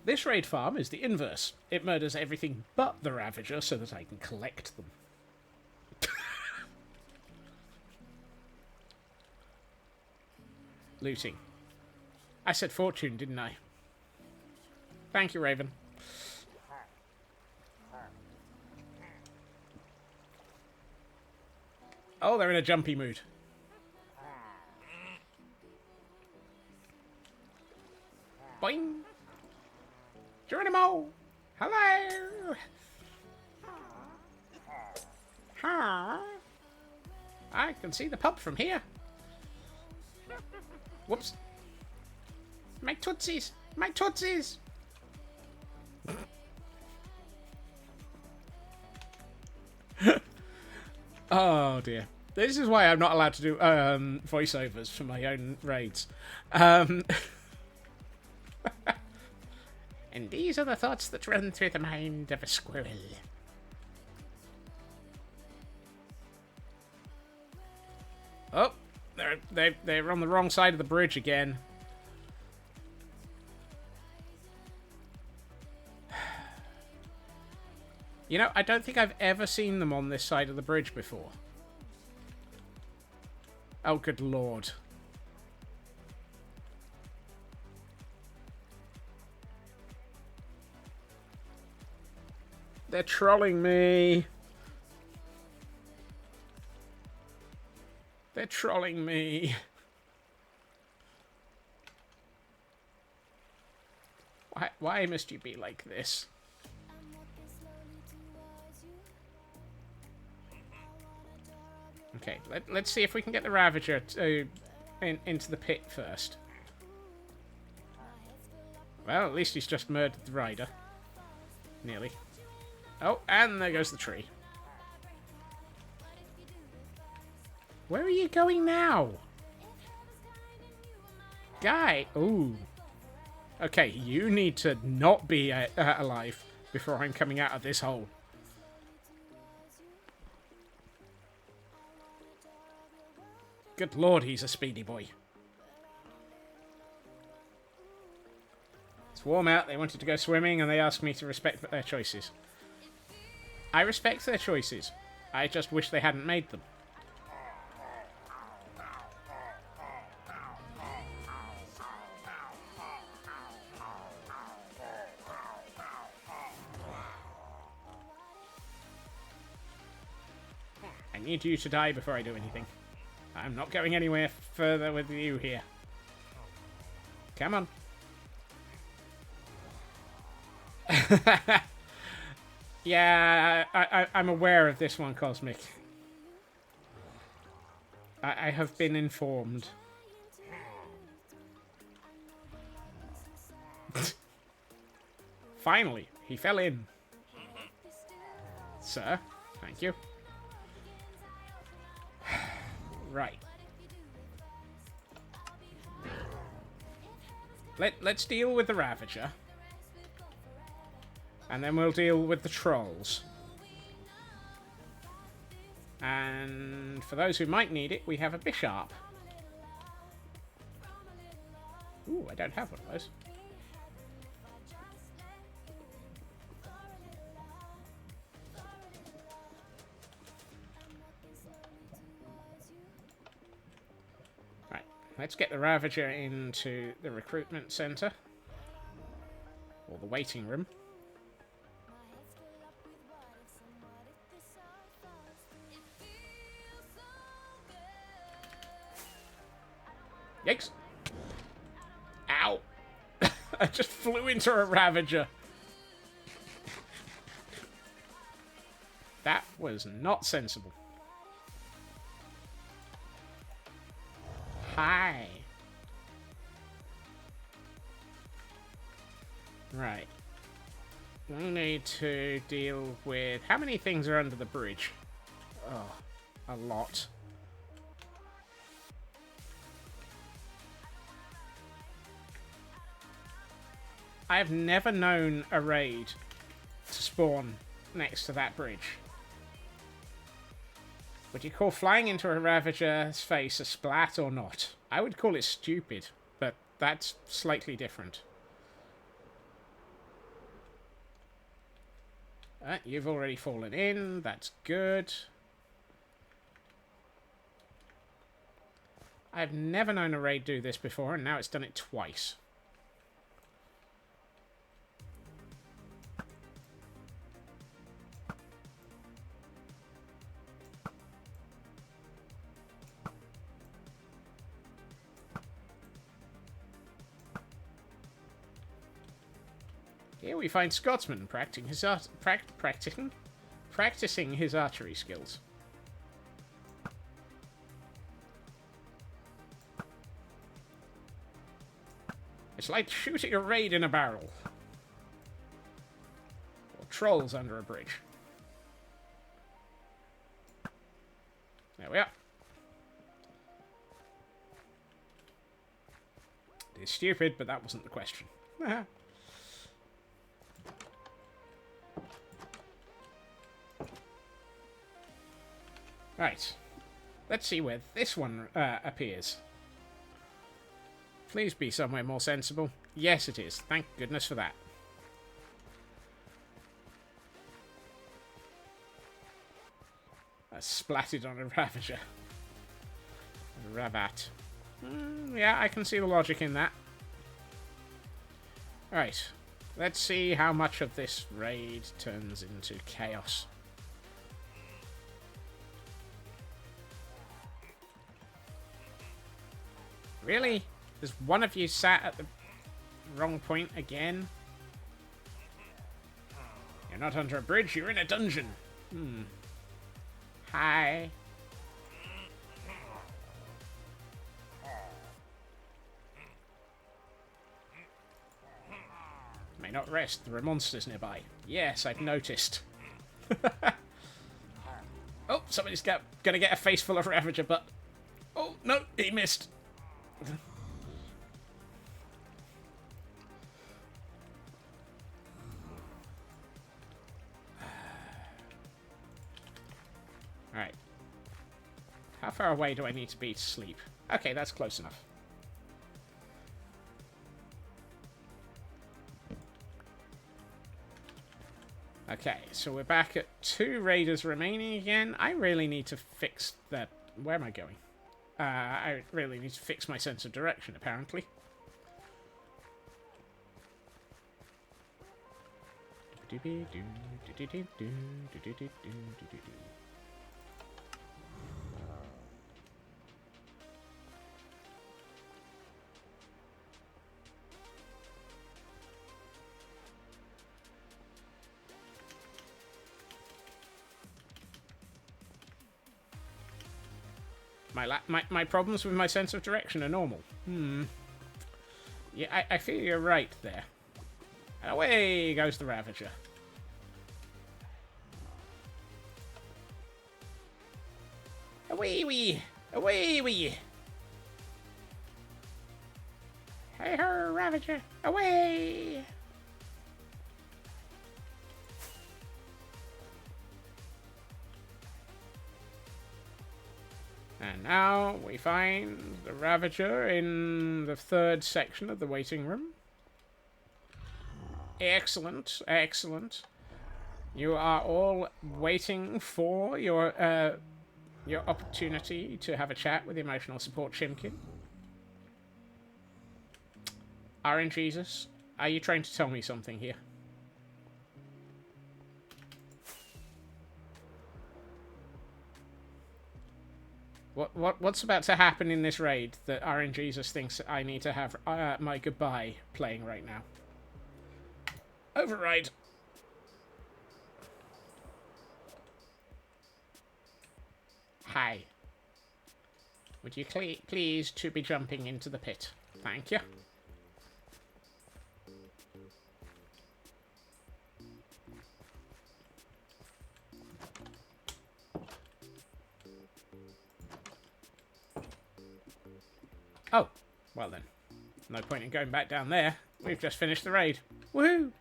This raid farm is the inverse. It murders everything but the Ravager so that I can collect them. Looting. I said fortune, didn't I? Thank you, Raven. Oh, they're in a jumpy mood. Boing! Geronimo! Hello! Huh? I can see the pub from here. Whoops. My tootsies! My tootsies! Oh dear. This is why I'm not allowed to do voiceovers for my own raids. And these are the thoughts that run through the mind of a squirrel. Oh, they're on the wrong side of the bridge again. You know, I don't think I've ever seen them on this side of the bridge before. Oh, good lord. They're trolling me. They're trolling me. Why must you be like this? Okay, let's see if we can get the Ravager into the pit first. Well, at least he's just murdered the rider. Nearly. Oh, and there goes the tree. Where are you going now? Guy! Ooh. Okay, you need to not be alive before I'm coming out of this hole. Good lord, he's a speedy boy. It's warm out, they wanted to go swimming, and they asked me to respect their choices. I respect their choices. I just wish they hadn't made them. I need you to die before I do anything. I'm not going anywhere further with you here. Come on. Yeah, I'm aware of this one, Cosmic. I have been informed. Finally, he fell in. Sir, thank you. Right. Let's deal with the Ravager. And then we'll deal with the trolls. And for those who might need it, we have a Bishop. Ooh, I don't have one of those. Right, let's get the Ravager into the recruitment center. Or the waiting room. Yikes. Ow. I just flew into a Ravager. That was not sensible. Hi. Right. We need to deal with... How many things are under the bridge? Oh, a lot. I have never known a raid to spawn next to that bridge. Would you call flying into a Ravager's face a splat or not? I would call it stupid, but that's slightly different. You've already fallen in. That's good. I've never known a raid do this before, and now it's done it twice. Here we find Scotsman practicing his archery skills. It's like shooting a raid in a barrel. Or trolls under a bridge. There we are. It's stupid, but that wasn't the question. Right. Let's see where this one appears. Please be somewhere more sensible. Yes, it is. Thank goodness for that. That's splatted on a Ravager. A Ravat. Yeah, I can see the logic in that. Alright. Let's see how much of this raid turns into chaos. Really? There's one of you sat at the wrong point again? You're not under a bridge, you're in a dungeon. Hi. May not rest, there are monsters nearby. Yes, I've noticed. Oh, somebody's gonna get a face full of Ravager, but... Oh, no, he missed. Alright. How far away do I need to be to sleep? Okay, that's close enough. Okay, so we're back at 2 raiders remaining again. I really need to fix that. Where am I going? I really need to fix my sense of direction, apparently. My problems with my sense of direction are normal. Yeah, I feel you're right there. And away goes the Ravager. Away wee! Away wee! Hey her, Ravager! Away! And now we find the Ravager in the 3rd section of the waiting room. Excellent, excellent. You are all waiting for your opportunity to have a chat with the emotional support Chimkin. RNGesus, are you trying to tell me something here? What's about to happen in this raid that RNGesus thinks I need to have my goodbye playing right now? Override. Hi. Would you please to be jumping into the pit? Thank you. Oh, well then. No point in going back down there. We've just finished the raid. Woohoo!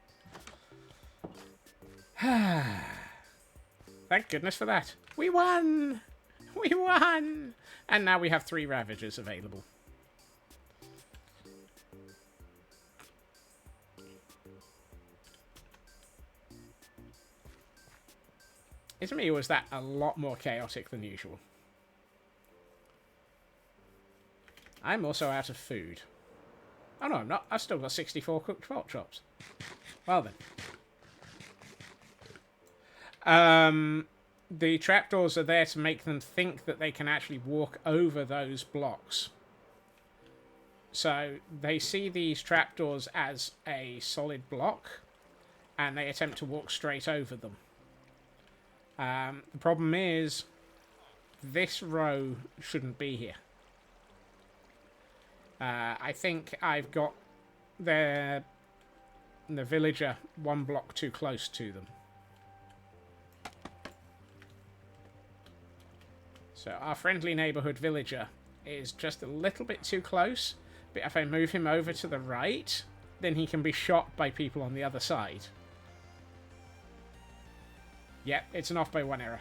Thank goodness for that. We won! We won! And now we have 3 Ravagers available. Is me, or was that a lot more chaotic than usual? I'm also out of food. Oh no, I'm not. I've still got 64 cooked pork chops. Well then. The trapdoors are there to make them think that they can actually walk over those blocks. So they see these trapdoors as a solid block, and they attempt to walk straight over them. The problem is, this row shouldn't be here. I think I've got the villager 1 block too close to them. So our friendly neighborhood villager is just a little bit too close, but if I move him over to the right, then he can be shot by people on the other side. Yep, it's an off by 1 error.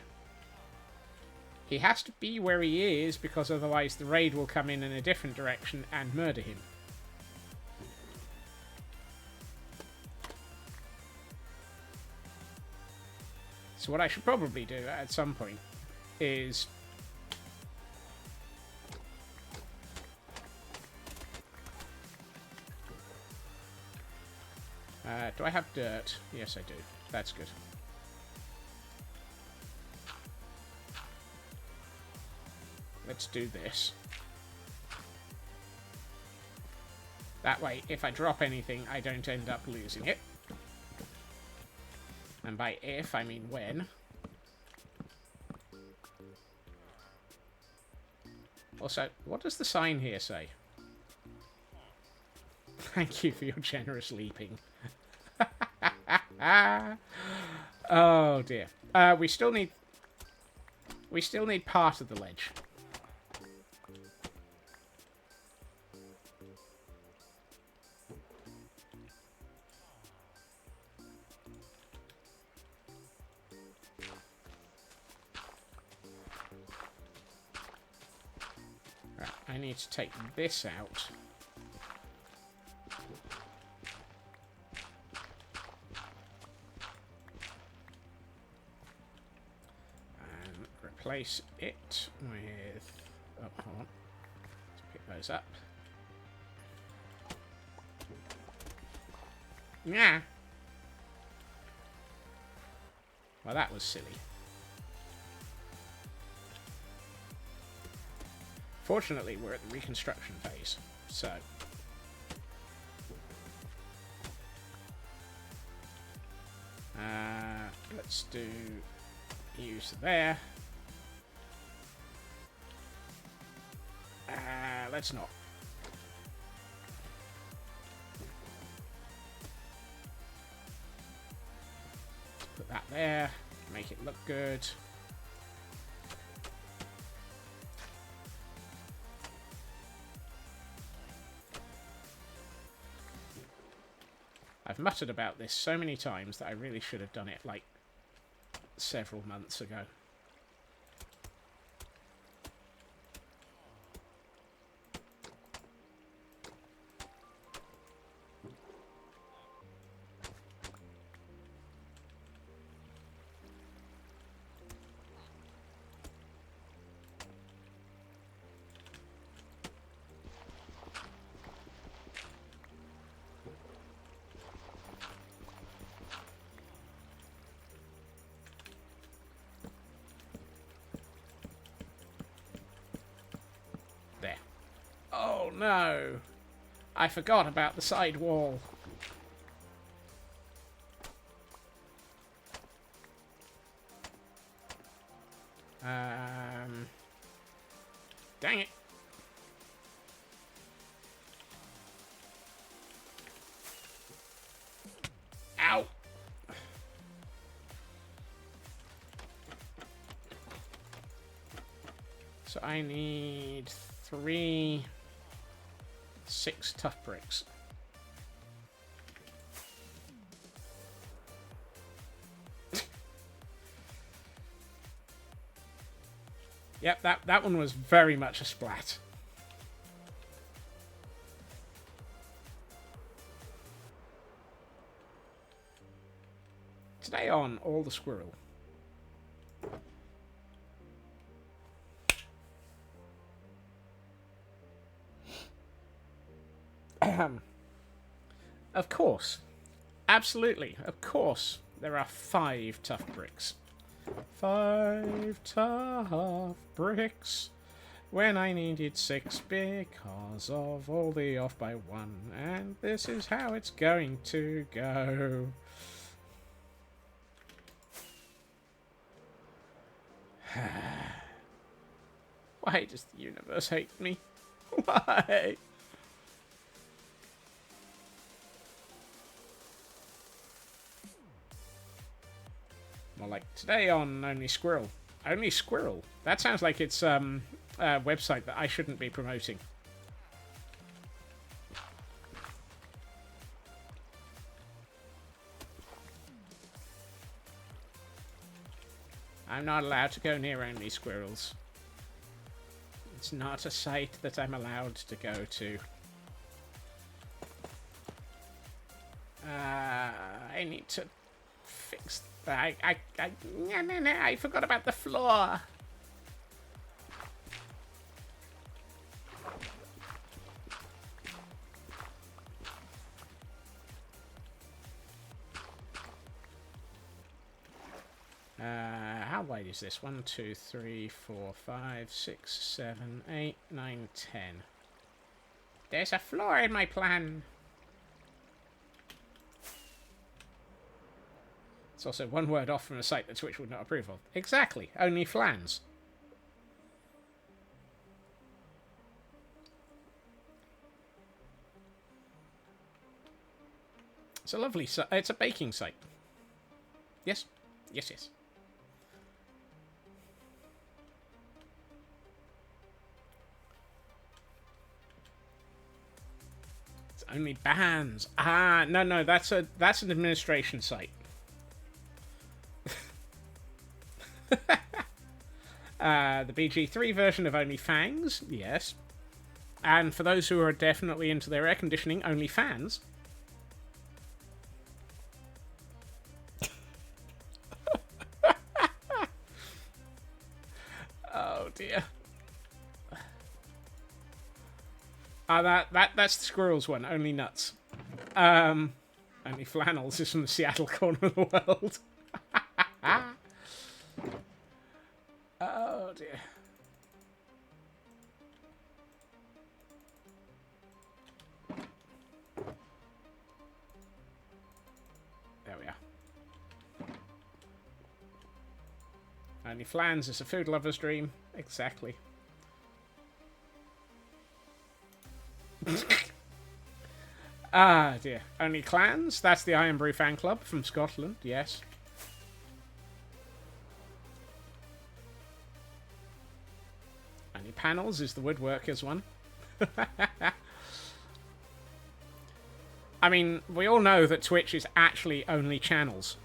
He has to be where he is, because otherwise the raid will come in a different direction and murder him. So what I should probably do at some point is... do I have dirt? Yes, I do. That's good. Let's do this. That way, if I drop anything, I don't end up losing it. And by if, I mean when. Also, what does the sign here say? Thank you for your generous leaping. Oh dear. We still need part of the ledge. Right, I need to take this out. Replace it with... Oh, hold on. Let's pick those up. Yeah. Well, that was silly. Fortunately, we're at the reconstruction phase, so... let's do... use there. Let's not. Put that there. Make it look good. I've muttered about this so many times that I really should have done it, like, several months ago. Oh no! I forgot about the side wall. Dang it. Ow! So I need 6 tough bricks. Yep, that one was very much a splat. Today on All the Squirrel. Of course. Absolutely. Of course. There are 5 tough bricks. 5 tough bricks. When I needed 6 because of all the off by 1. And this is how it's going to go. Why does the universe hate me? Why? More like today on Only Squirrel. Only Squirrel? That sounds like it's a website that I shouldn't be promoting. I'm not allowed to go near Only Squirrels. It's not a site that I'm allowed to go to. I need to fix that. I forgot about the floor. How wide is this? 1, 2, 3, 4, 5, 6, 7, 8, 9, 10. There's a floor in my plan. It's also one word off from a site that Twitch would not approve of. Exactly. Only flans. It's a lovely site. It's a baking site. Yes? Yes, yes. It's only bands. Ah, no, that's an administration site. The BG3 version of Only Fangs, yes. And for those who are definitely into their air conditioning, Only Fans. Oh dear. That's the squirrels one. Only nuts. Only flannels is from the Seattle corner of the world. Oh dear. There we are. Only flans is a food lover's dream. Exactly. Ah dear. Only clans? That's the Iron Brew fan club from Scotland, yes. Only panels is the woodworkers one. I mean, we all know that Twitch is actually only channels.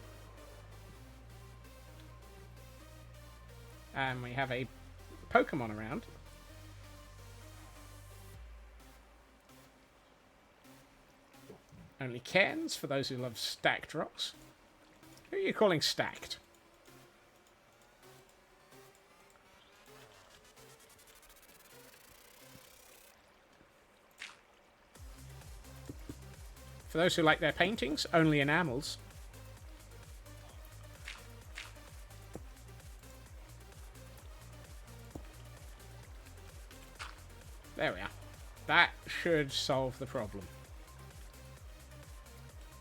And we have a Pokemon around. Only cairns for those who love stacked rocks. Who are you calling stacked? For those who like their paintings, only enamels. There we are. That should solve the problem.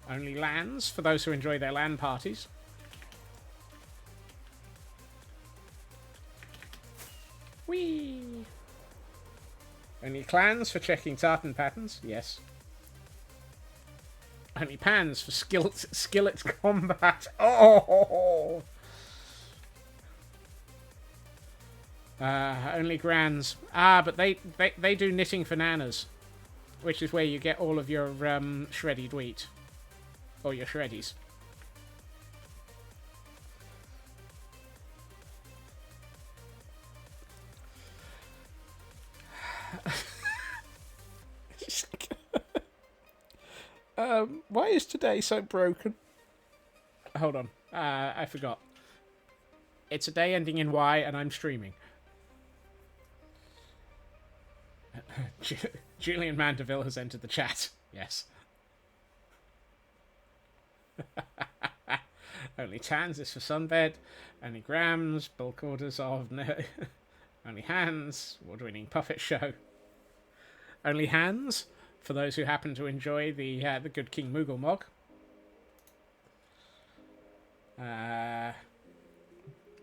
Only lands for those who enjoy their LAN parties. Whee! Only clans for checking tartan patterns, yes. Only pans for skillet combat. Oh! Only grands. Ah, but they do knitting for nanas, which is where you get all of your shredded wheat. Or your shreddies. Why is today so broken? Hold on. I forgot. It's a day ending in Y, and I'm streaming. Julian Mandeville has entered the chat. Yes. Only Tans is for Sunbed. Only Grams, bulk orders of no. Only Hands, award-winning puppet show. Only Hands, for those who happen to enjoy the Good King Moogle Mog. I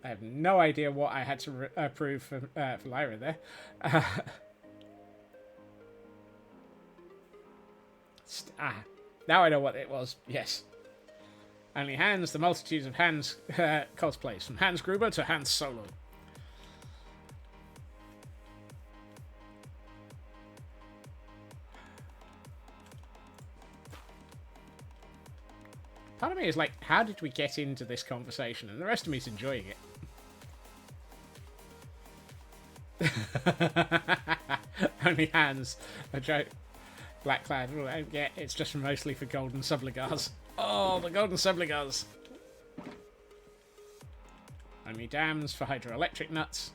have no idea what I had to approve for Lyra there. Now I know what it was. Yes. Only Hans, the multitudes of Hans cosplays, from Hans Gruber to Hans Solo. Part of me is like, how did we get into this conversation? And the rest of me is enjoying it. Only Hans, a joke. Blackclad, yeah, it's just mostly for golden subligars. Oh, the golden subligars. Only dams for hydroelectric nuts.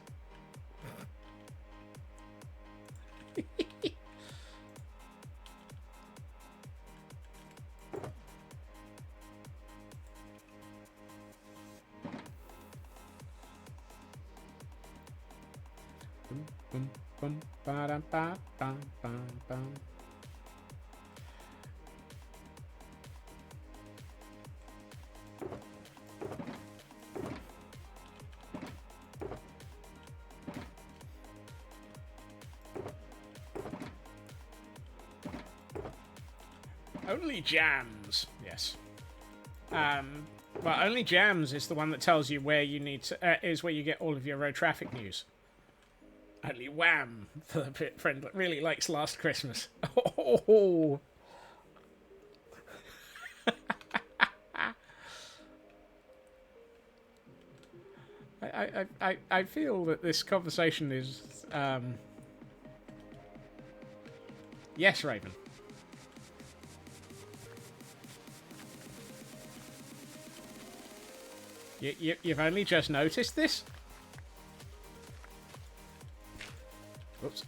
Bum, bum, ba, ba, bum, bum, bum. Only Jams, yes. Well, Only Jams is the one that tells you where you need to, is where you get all of your road traffic news. Only Wham, for the pit friend that really likes Last Christmas. Oh. I feel that this conversation is, yes, Raven. You've only just noticed this? Oops.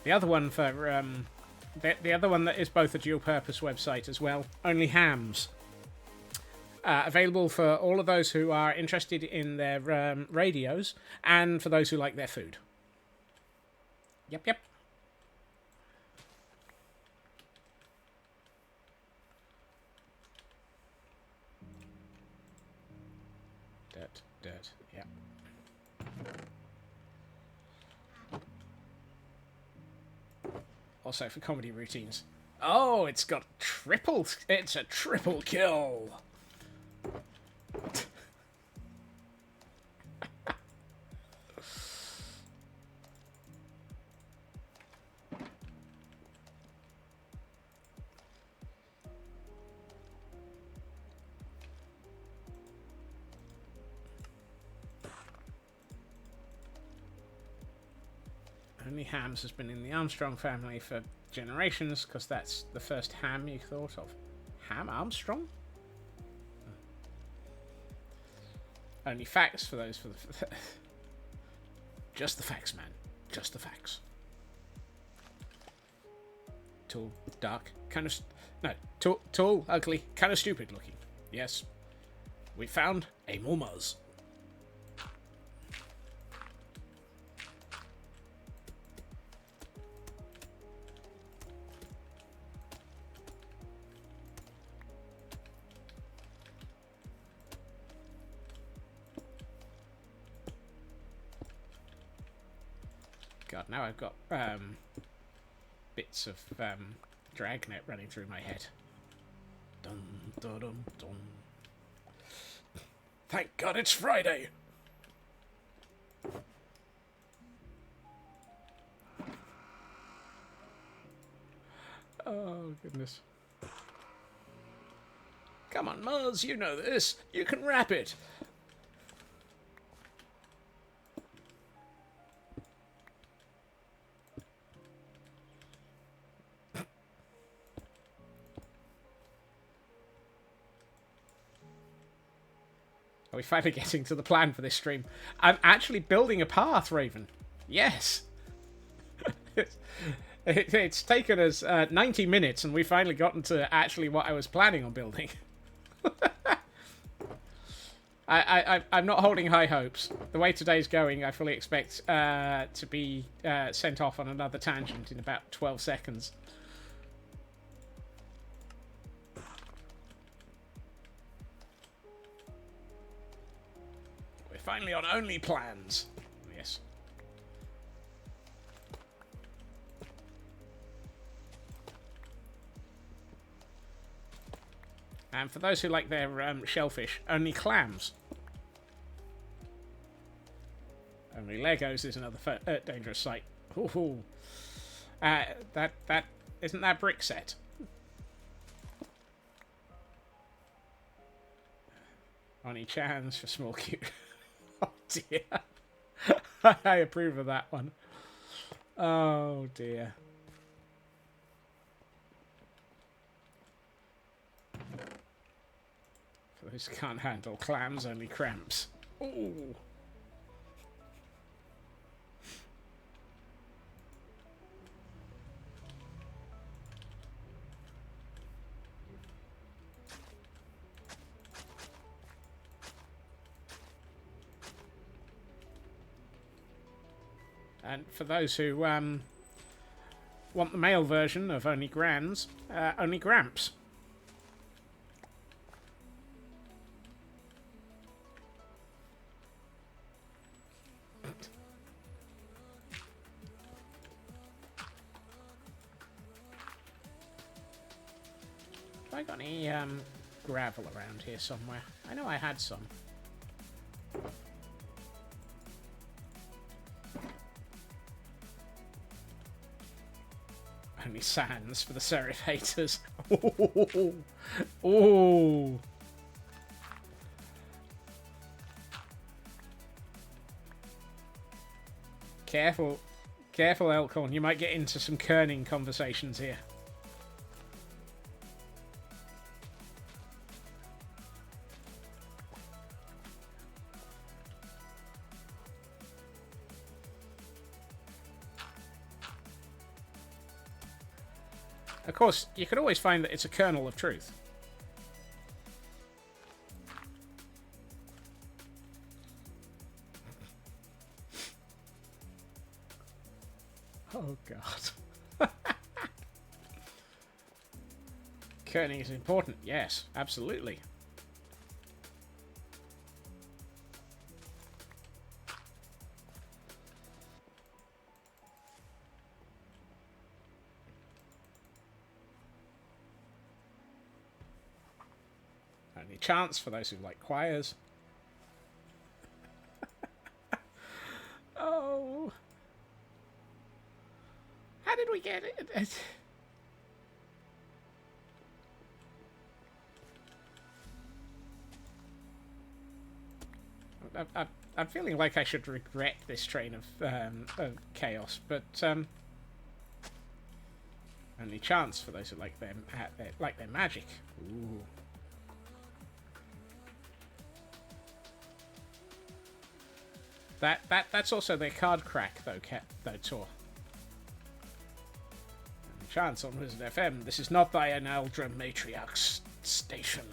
The other one for the other one that is both a dual-purpose website as well. Only Hams. Available for all of those who are interested in their radios and for those who like their food. Yep. Dirt, yep. Also for comedy routines. Oh, it's got triple. It's a triple kill. Only Hams has been in the Armstrong family for generations, because that's the first ham you thought of. Ham Armstrong? Only facts for those for the... Just the facts, man. Just the facts. Tall, dark, kind of... No, tall, ugly, kind of stupid looking. Yes. We found a Mormuz. God, now I've got bits of Dragnet running through my head. Dun, dun, dun, dun. Thank God it's Friday! Oh, goodness. Come on, Mars, you know this. You can wrap it. Are we finally getting to the plan for this stream? I'm actually building a path, Raven. Yes. It's taken us 90 minutes, and we've finally gotten to actually what I was planning on building. I'm not holding high hopes. The way today's going, I fully expect to be sent off on another tangent in about 12 seconds. We're finally on only plans. Yes. And for those who like their shellfish, only clams. Only Legos is another dangerous site. Ooh. That isn't that brick set. Only chance for small cute. Oh dear. I approve of that one. Oh dear. For those who can't handle clams, only cramps. Ooh. And for those who want the male version of Only Grands, Only Gramps. Have I got any gravel around here somewhere? I know I had some. Only sands for the serif haters. Ooh. Careful. Careful, Elkhorn. You might get into some kerning conversations here. Of course, you could always find that it's a kernel of truth. Oh, God. Kerning is important. Yes, absolutely. Only chance for those who like choirs. Oh. How did we get it? I'm feeling like I should regret this train of chaos, but only chance for those who like their magic. Ooh. That's also their card crack though, Tor. Only chance on Wizard FM. This is not thy Analdra Matriarch's station.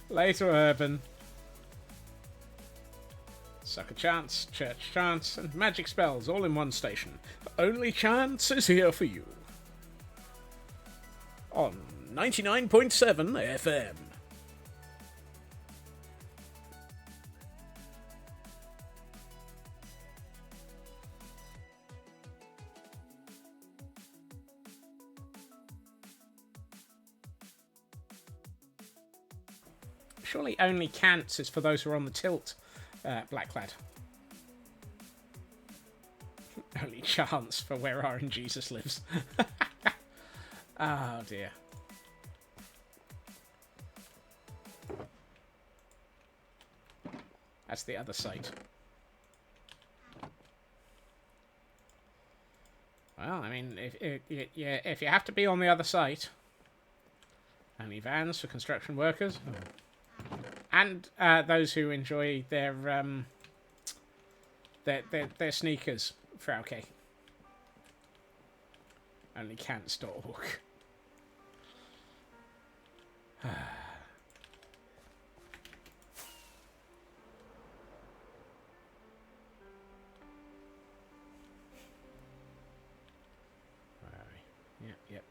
Later, Urban. Sucker Chance, Church Chance, and Magic Spells all in one station. Only Chance is here for you. On 99.7 FM. Surely only cants is for those who are on the tilt, Blacklad. Only chance for where RNG Jesus lives. Oh dear. That's the other site. Well, I mean, if you have to be on the other site, only vans for construction workers, and those who enjoy their sneakers. Frauke. Only cants.org.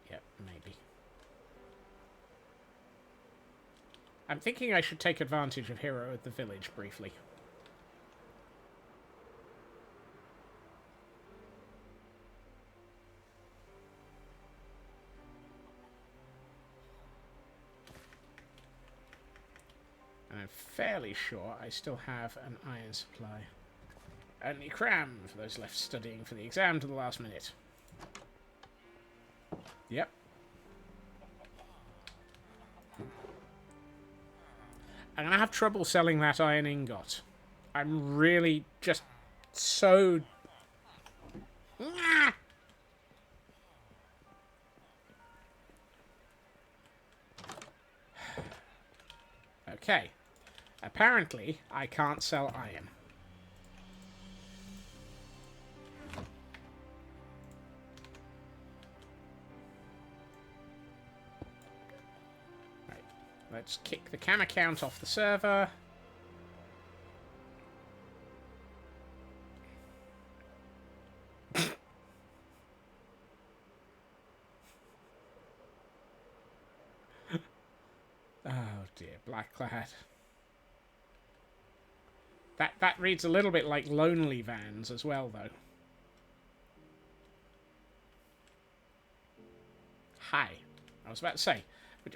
Yep, maybe. I'm thinking I should take advantage of Hero of the Village briefly. And I'm fairly sure I still have an iron supply. Only cram for those left studying for the exam to the last minute. Yep. I'm gonna have trouble selling that iron ingot. I'm really just so... Okay. Apparently, I can't sell iron. Right. Let's kick the cam account off the server. Oh dear, Blacklad. That reads a little bit like Lonely Vans as well, though. Hi. I was about to say,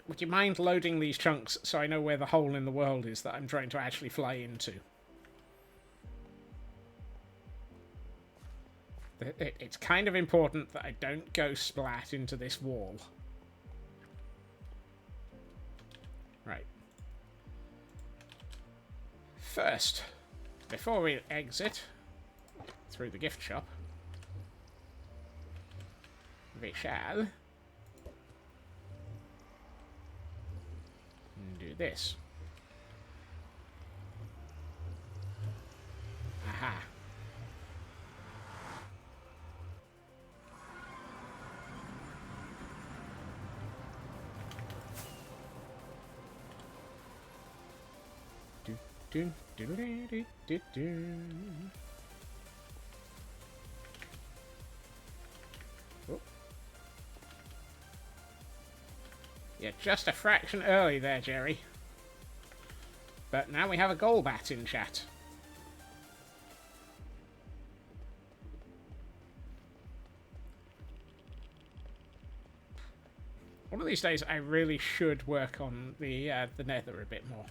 would you mind loading these chunks so I know where the hole in the world is that I'm trying to actually fly into? It's kind of important that I don't go splat into this wall. Right. First, before we exit through the gift shop, we shall do this. Aha. Do, do, do, do, do, do. Oh. Yeah, just a fraction early there, Jerry. But now we have a Golbat in chat. One of these days, I really should work on the nether a bit more.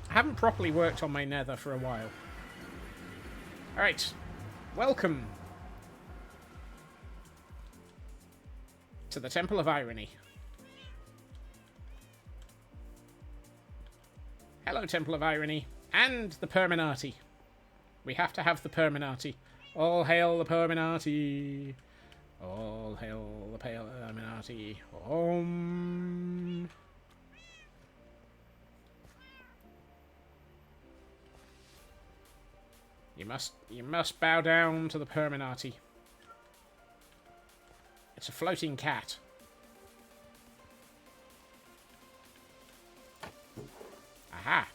I haven't properly worked on my nether for a while. Alright. Welcome to the Temple of Irony. Hello, Temple of Irony. And the Perminati. We have to have the Perminati. All hail the Perminati. All hail the Perminati. Om. You must bow down to the Perminati. It's a floating cat. Aha!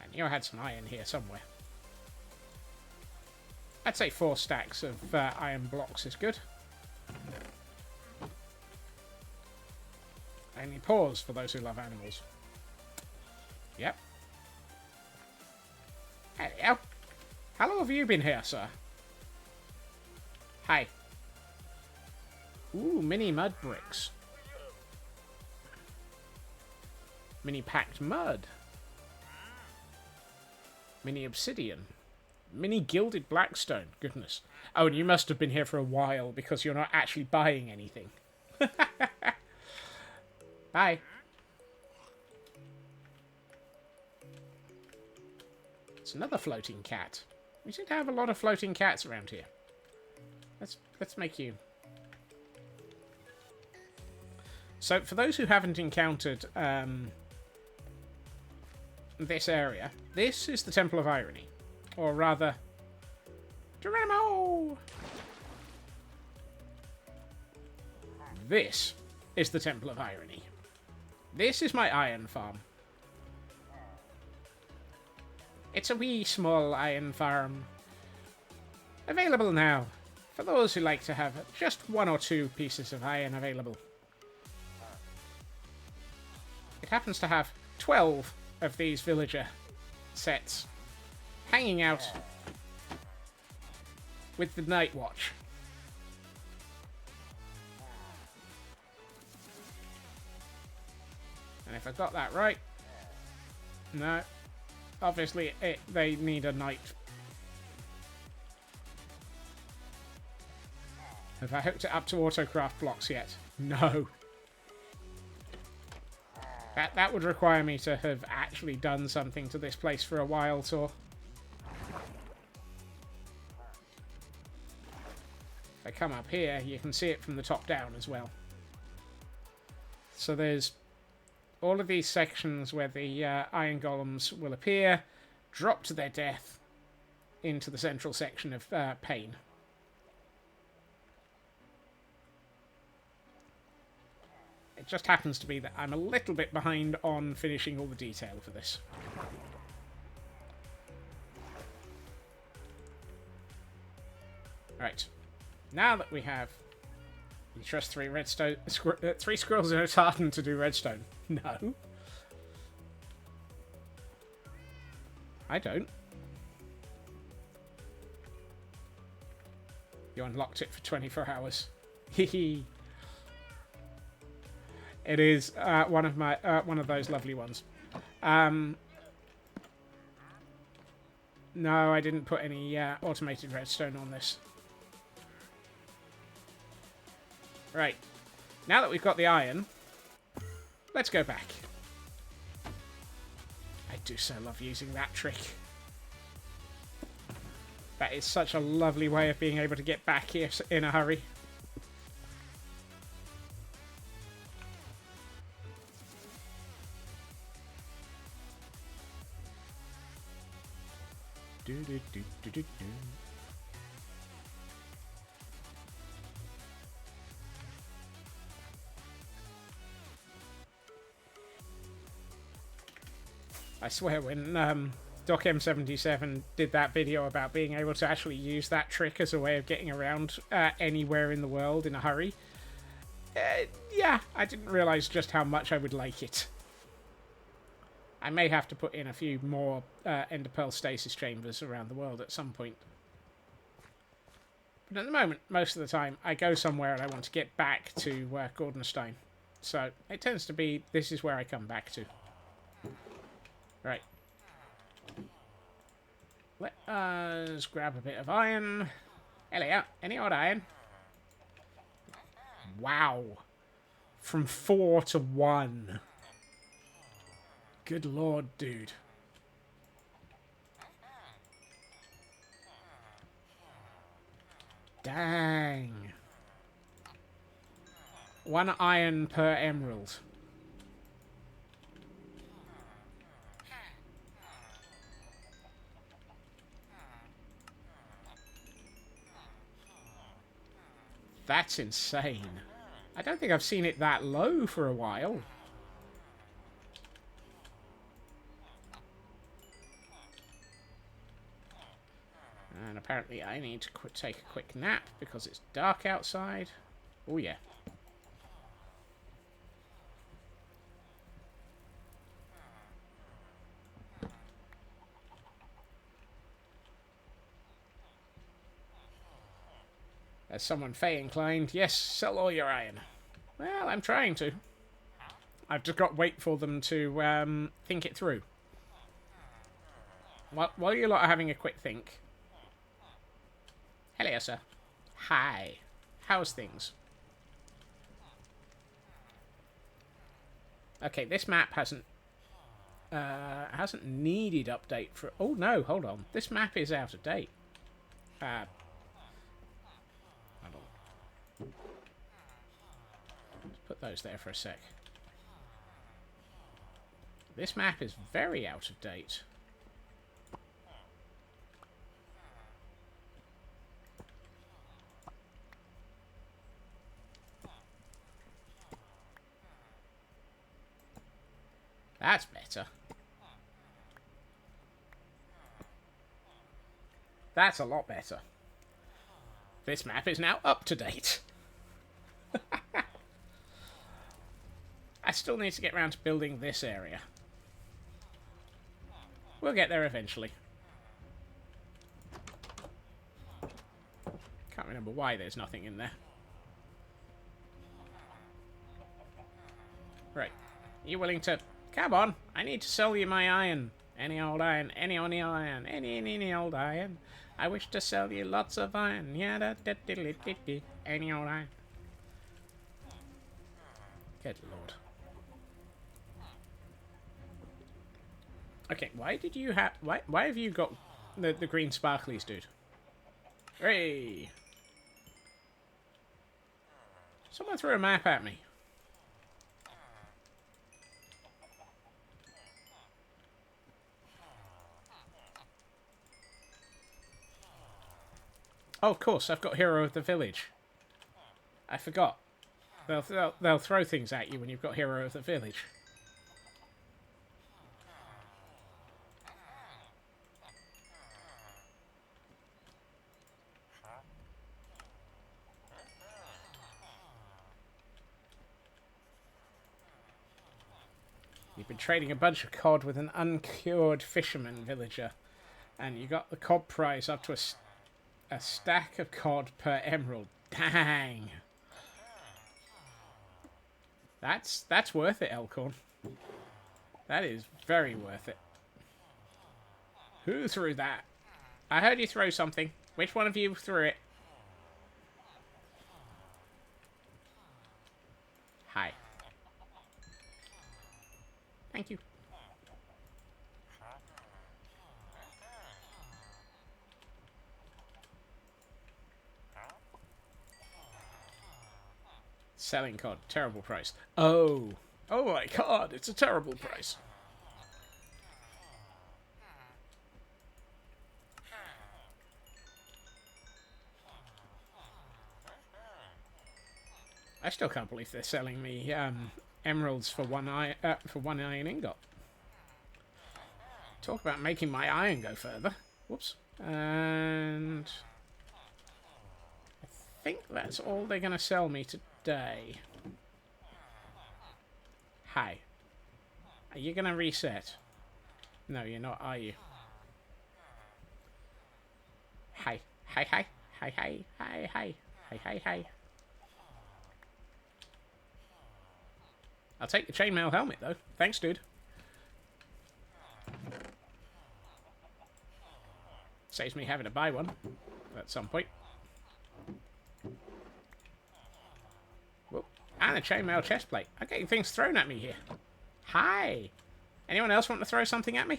I knew I had some iron here somewhere. I'd say 4 stacks of iron blocks is good. Only pause for those who love animals. Yep. Hello. How long have you been here, sir? Hi. Ooh, mini mud bricks. Mini packed mud. Mini obsidian. Mini gilded blackstone. Goodness. Oh, and you must have been here for a while because you're not actually buying anything. Bye. It's another floating cat. We seem to have a lot of floating cats around here. Let's make you. So, for those who haven't encountered this area, this is the Temple of Irony. Or rather, Geronimo! This is the Temple of Irony. This is my iron farm. It's a wee small iron farm. Available now, for those who like to have just 1 or 2 pieces of iron available. It happens to have 12 of these villager sets hanging out with the night watch. And if I got that right, no, obviously they need a night. Have I hooked it up to autocraft blocks yet? No. That would require me to have actually done something to this place for a while, so... If I come up here, you can see it from the top down as well. So there's all of these sections where the iron golems will appear, drop to their death into the central section of pain. It just happens to be that I'm a little bit behind on finishing all the detail for this. Right. Now that we have... You trust 3 redstone... 3 squirrels in a tartan to do redstone? No. I don't. You unlocked it for 24 hours. Hehe. It is one of those lovely ones. No, I didn't put any automated redstone on this. Right. Now that we've got the iron, let's go back. I do so love using that trick. That is such a lovely way of being able to get back here in a hurry. I swear when Doc M77 did that video about being able to actually use that trick as a way of getting around anywhere in the world in a hurry, yeah, I didn't realise just how much I would like it. I may have to put in a few more Ender Pearl stasis chambers around the world at some point. But at the moment, most of the time, I go somewhere and I want to get back to Gordonstein. So it tends to be, this is where I come back to. Right. Let us grab a bit of iron. Elliot, any odd iron? Wow. From 4 to 1. Good lord, dude. Dang. 1 iron per emerald. That's insane. I don't think I've seen it that low for a while. And apparently I need to take a quick nap because it's dark outside. Oh yeah. There's someone Fey inclined. Yes, sell all your iron. Well, I'm trying to. I've just got to wait for them to think it through. While you lot are having a quick think. Hello, sir. Hi. How's things? Okay, this map hasn't needed update for... Oh, no, hold on. This map is out of date. Hold on. Let's put those there for a sec. This map is very out of date. That's better. That's a lot better. This map is now up to date. I still need to get around to building this area. We'll get there eventually. Can't remember why there's nothing in there. Right. Are you willing to... Come on. I need to sell you my iron. Any old iron. Any iron. Any old iron. I wish to sell you lots of iron. Yeah, any old iron. Good lord. Okay, why did you have... Why have you got the green sparklies, dude? Hey! Someone threw a map at me. Oh, of course, I've got Hero of the Village. I forgot. They'll throw things at you when you've got Hero of the Village. You've been trading a bunch of cod with an uncured fisherman villager, and you got the cod prize up to a stack of cod per emerald. Dang. That's worth it, Elkhorn. That is very worth it. Who threw that? I heard you throw something. Which one of you threw it? Hi. Thank you. Selling cod. Terrible price. Oh. Oh my god, it's a terrible price. I still can't believe they're selling me emeralds for one iron ingot. Talk about making my iron go further. Whoops. And I think that's all they're going to sell me today. Hi. Are you going to reset? No, you're not, are you? Hi. Hi, hi. Hi, hi. Hi, hi. Hi, hi, hi. I'll take the chainmail helmet, though. Thanks, dude. Saves me having to buy one at some point. Whoop. And a chainmail chestplate. I'm getting things thrown at me here. Hi. Anyone else want to throw something at me?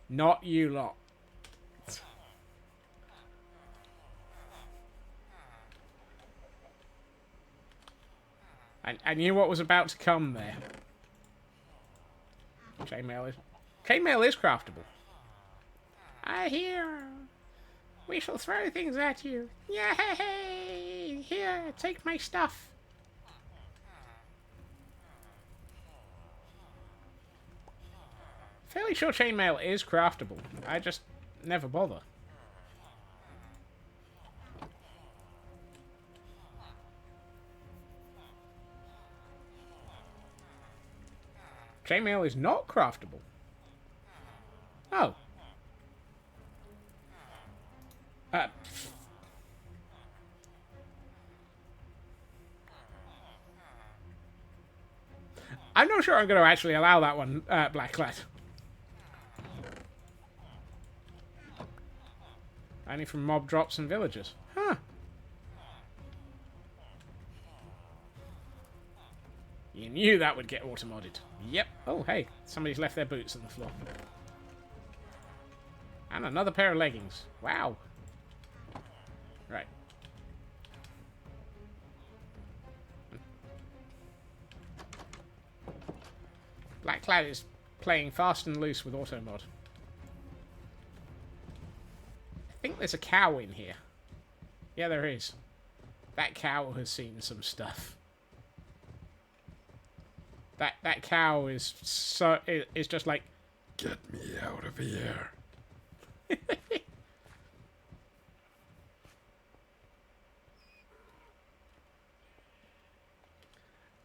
Not you lot. I knew what was about to come there. Chainmail is craftable. I hear. We shall throw things at you. Yay! Here, take my stuff. Fairly sure chainmail is craftable. I just never bother. Chainmail is not craftable. Oh. not sure I'm going to actually allow that one, Blacklad. Only from mob drops and villagers. Huh. You knew that would get auto-modded. Yep. Oh, hey. Somebody's left their boots on the floor. And another pair of leggings. Wow. Right. Blacklad is playing fast and loose with auto-mod. I think there's a cow in here. Yeah, there is. That cow has seen some stuff. That cow is just like, get me out of here.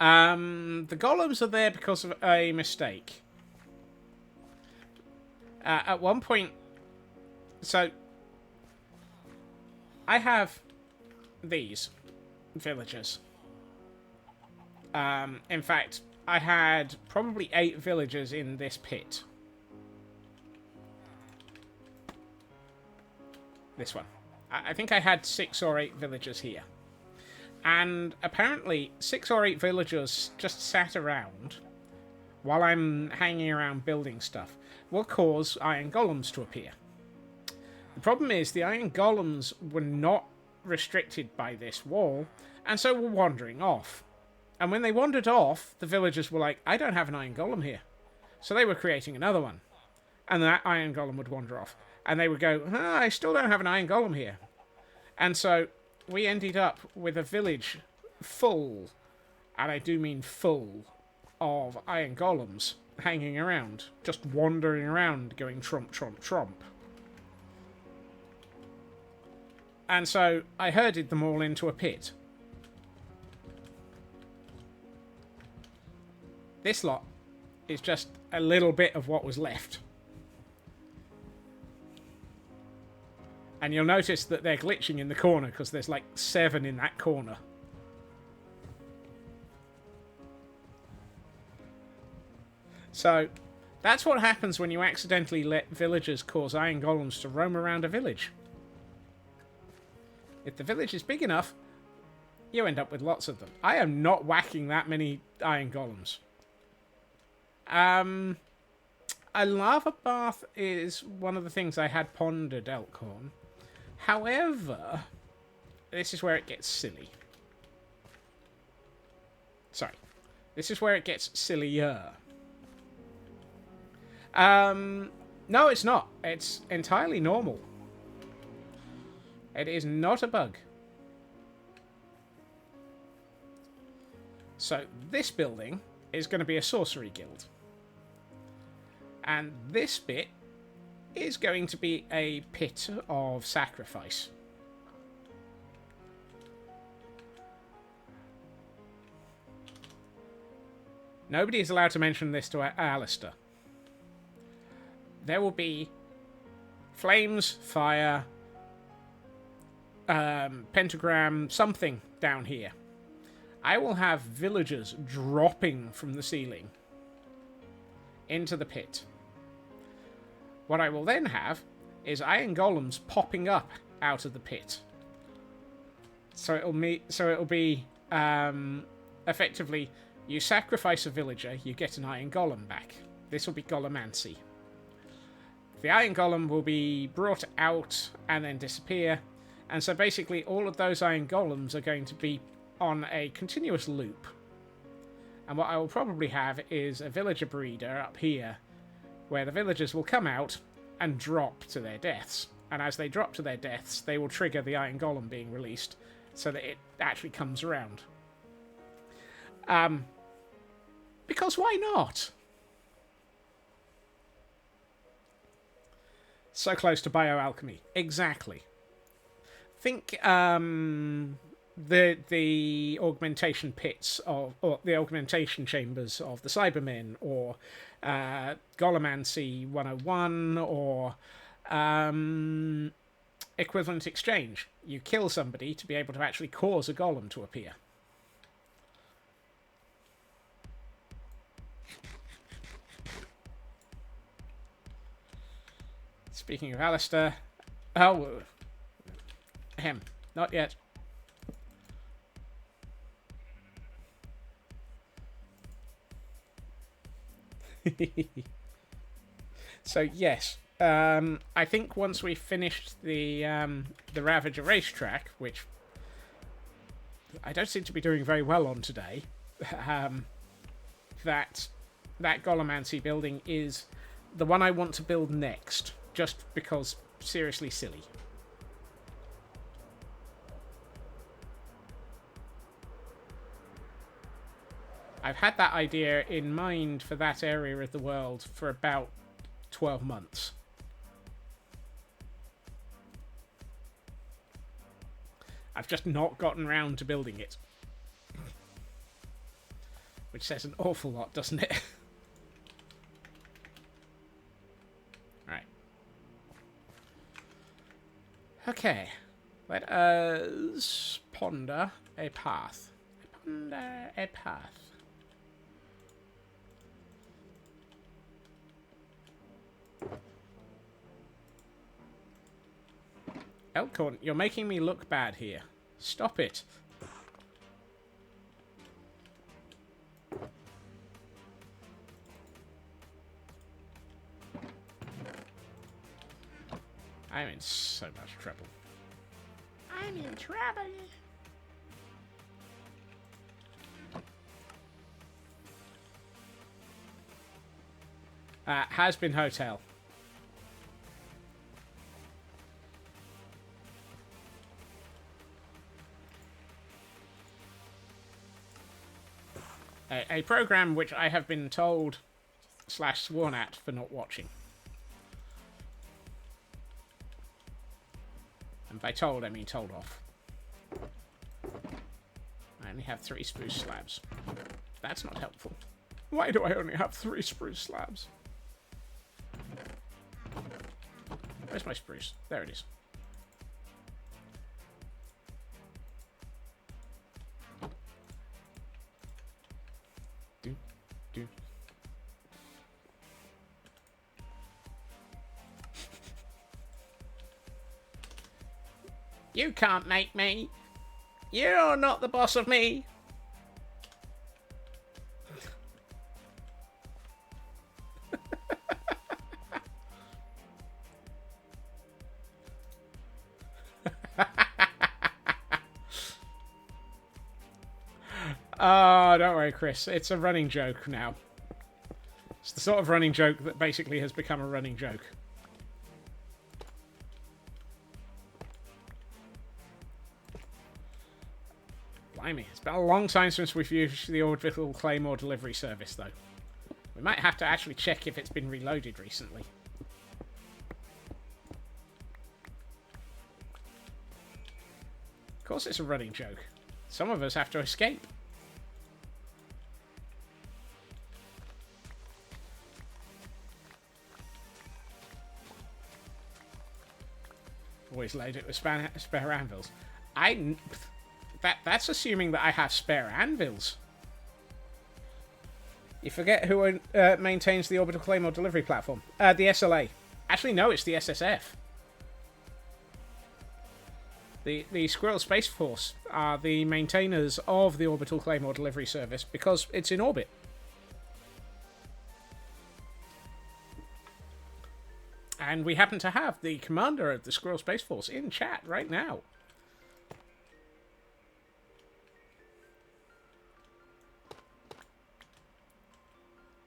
The golems are there because of a mistake. At one point, so I have these villagers. In fact, I had probably 8 villagers in this pit. This one. I think I had 6 or 8 villagers here. And apparently 6 or 8 villagers just sat around while I'm hanging around building stuff will cause iron golems to appear. The problem is the iron golems were not restricted by this wall, and so were wandering off. And when they wandered off, the villagers were like, I don't have an iron golem here. So they were creating another one. And that iron golem would wander off. And they would go, I still don't have an iron golem here. And so we ended up with a village full, and I do mean full, of iron golems hanging around. Just wandering around going tromp, tromp, tromp. And so I herded them all into a pit. This lot is just a little bit of what was left. And you'll notice that they're glitching in the corner because there's like 7 in that corner. So that's what happens when you accidentally let villagers cause iron golems to roam around a village. If the village is big enough, you end up with lots of them. I am not whacking that many iron golems. A lava bath is one of the things I had pondered, Elkhorn. However, this is where it gets silly. Sorry. This is where it gets sillier. No, it's not. It's entirely normal. It is not a bug. So, this building is going to be a sorcery guild. And this bit is going to be a pit of sacrifice. Nobody is allowed to mention this to Alistair. There will be flames, fire, pentagram, something down here. I will have villagers dropping from the ceiling into the pit. What I will then have is iron golems popping up out of the pit. So it'll be effectively, you sacrifice a villager, you get an iron golem back. This will be golemancy. The iron golem will be brought out and then disappear, and so basically all of those iron golems are going to be on a continuous loop. And what I will probably have is a villager breeder up here, where the villagers will come out and drop to their deaths. And as they drop to their deaths, they will trigger the iron golem being released, so that it actually comes around. Because why not? So close to bioalchemy. Exactly. Think the augmentation pits of, or the augmentation chambers of the Cybermen, or Golemancy 101, or equivalent exchange. You kill somebody to be able to actually cause a golem to appear. Speaking of Alistair... Oh, him. Not yet. So, yes. I think once we finished the Ravager racetrack, which I don't seem to be doing very well on today, that Golomancy building is the one I want to build next, just because seriously silly. I've had that idea in mind for that area of the world for about 12 months. I've just not gotten round to building it. Which says an awful lot, doesn't it? Right. Okay. Let us ponder a path. Ponder a path. Elkhorn, you're making me look bad here. Stop it. I'm in so much trouble. I'm in trouble. Has been hotel. A program which I have been told / sworn at for not watching. And by told, I mean told off. I only have 3 spruce slabs. That's not helpful. Why do I only have 3 spruce slabs? Where's my spruce? There it is. You can't make me. You're not the boss of me. Oh, don't worry, Chris. It's a running joke now. It's the sort of running joke that basically has become a running joke. Blimey, it's been a long time since we've used the orbital Claymore delivery service, though. We might have to actually check if it's been reloaded recently. Of course it's a running joke. Some of us have to escape. Always load it with spare anvils. That's assuming that I have spare anvils. You forget who maintains the Orbital Claymore delivery platform. The SLA. Actually, no, it's the SSF. The Squirrel Space Force are the maintainers of the Orbital Claymore delivery service because it's in orbit. And we happen to have the commander of the Squirrel Space Force in chat right now.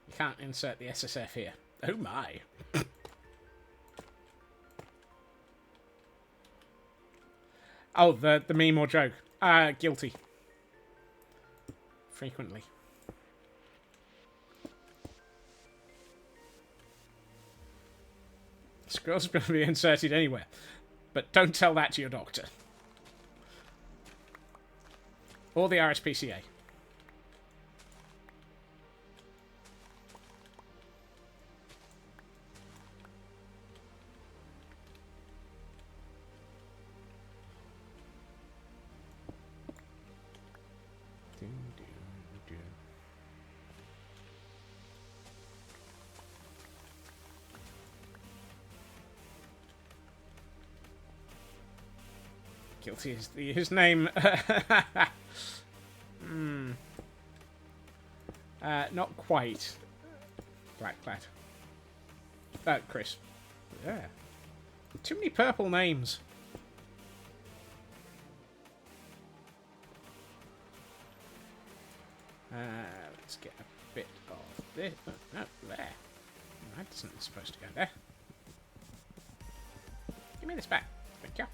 You can't insert the SSF here. Oh my. Oh, the meme or joke. Guilty. Frequently. Squirrel's going to be inserted anywhere. But don't tell that to your doctor. Or the RSPCA. Guilty is his name. Not quite. Black Plat. Chris. Yeah. Too many purple names. Let's get a bit of this. No, there. That isn't supposed to go there. Give me this back. Thank you.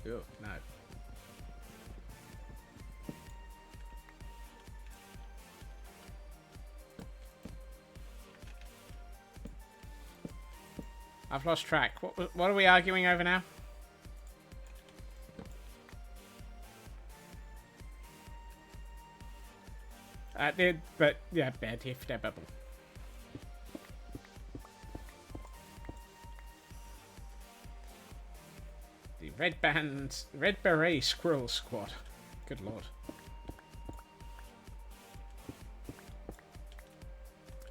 Oh, no. I've lost track. What are we arguing over now? But yeah, bed if they're bubble. The Red Beret Squirrel Squad. Good lord.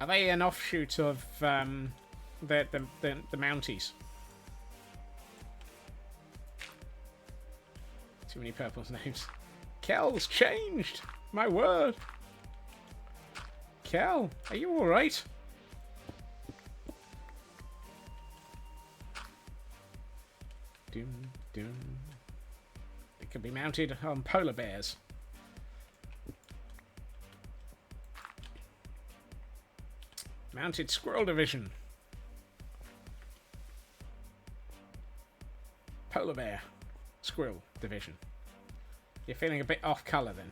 Are they an offshoot of the Mounties? Too many purple names. Kel's changed. My word. Kel, are you all right? Doom, doom. It can be mounted on polar bears. Mounted Squirrel Division. Polar Bear. Squirrel Division. You're feeling a bit off colour then.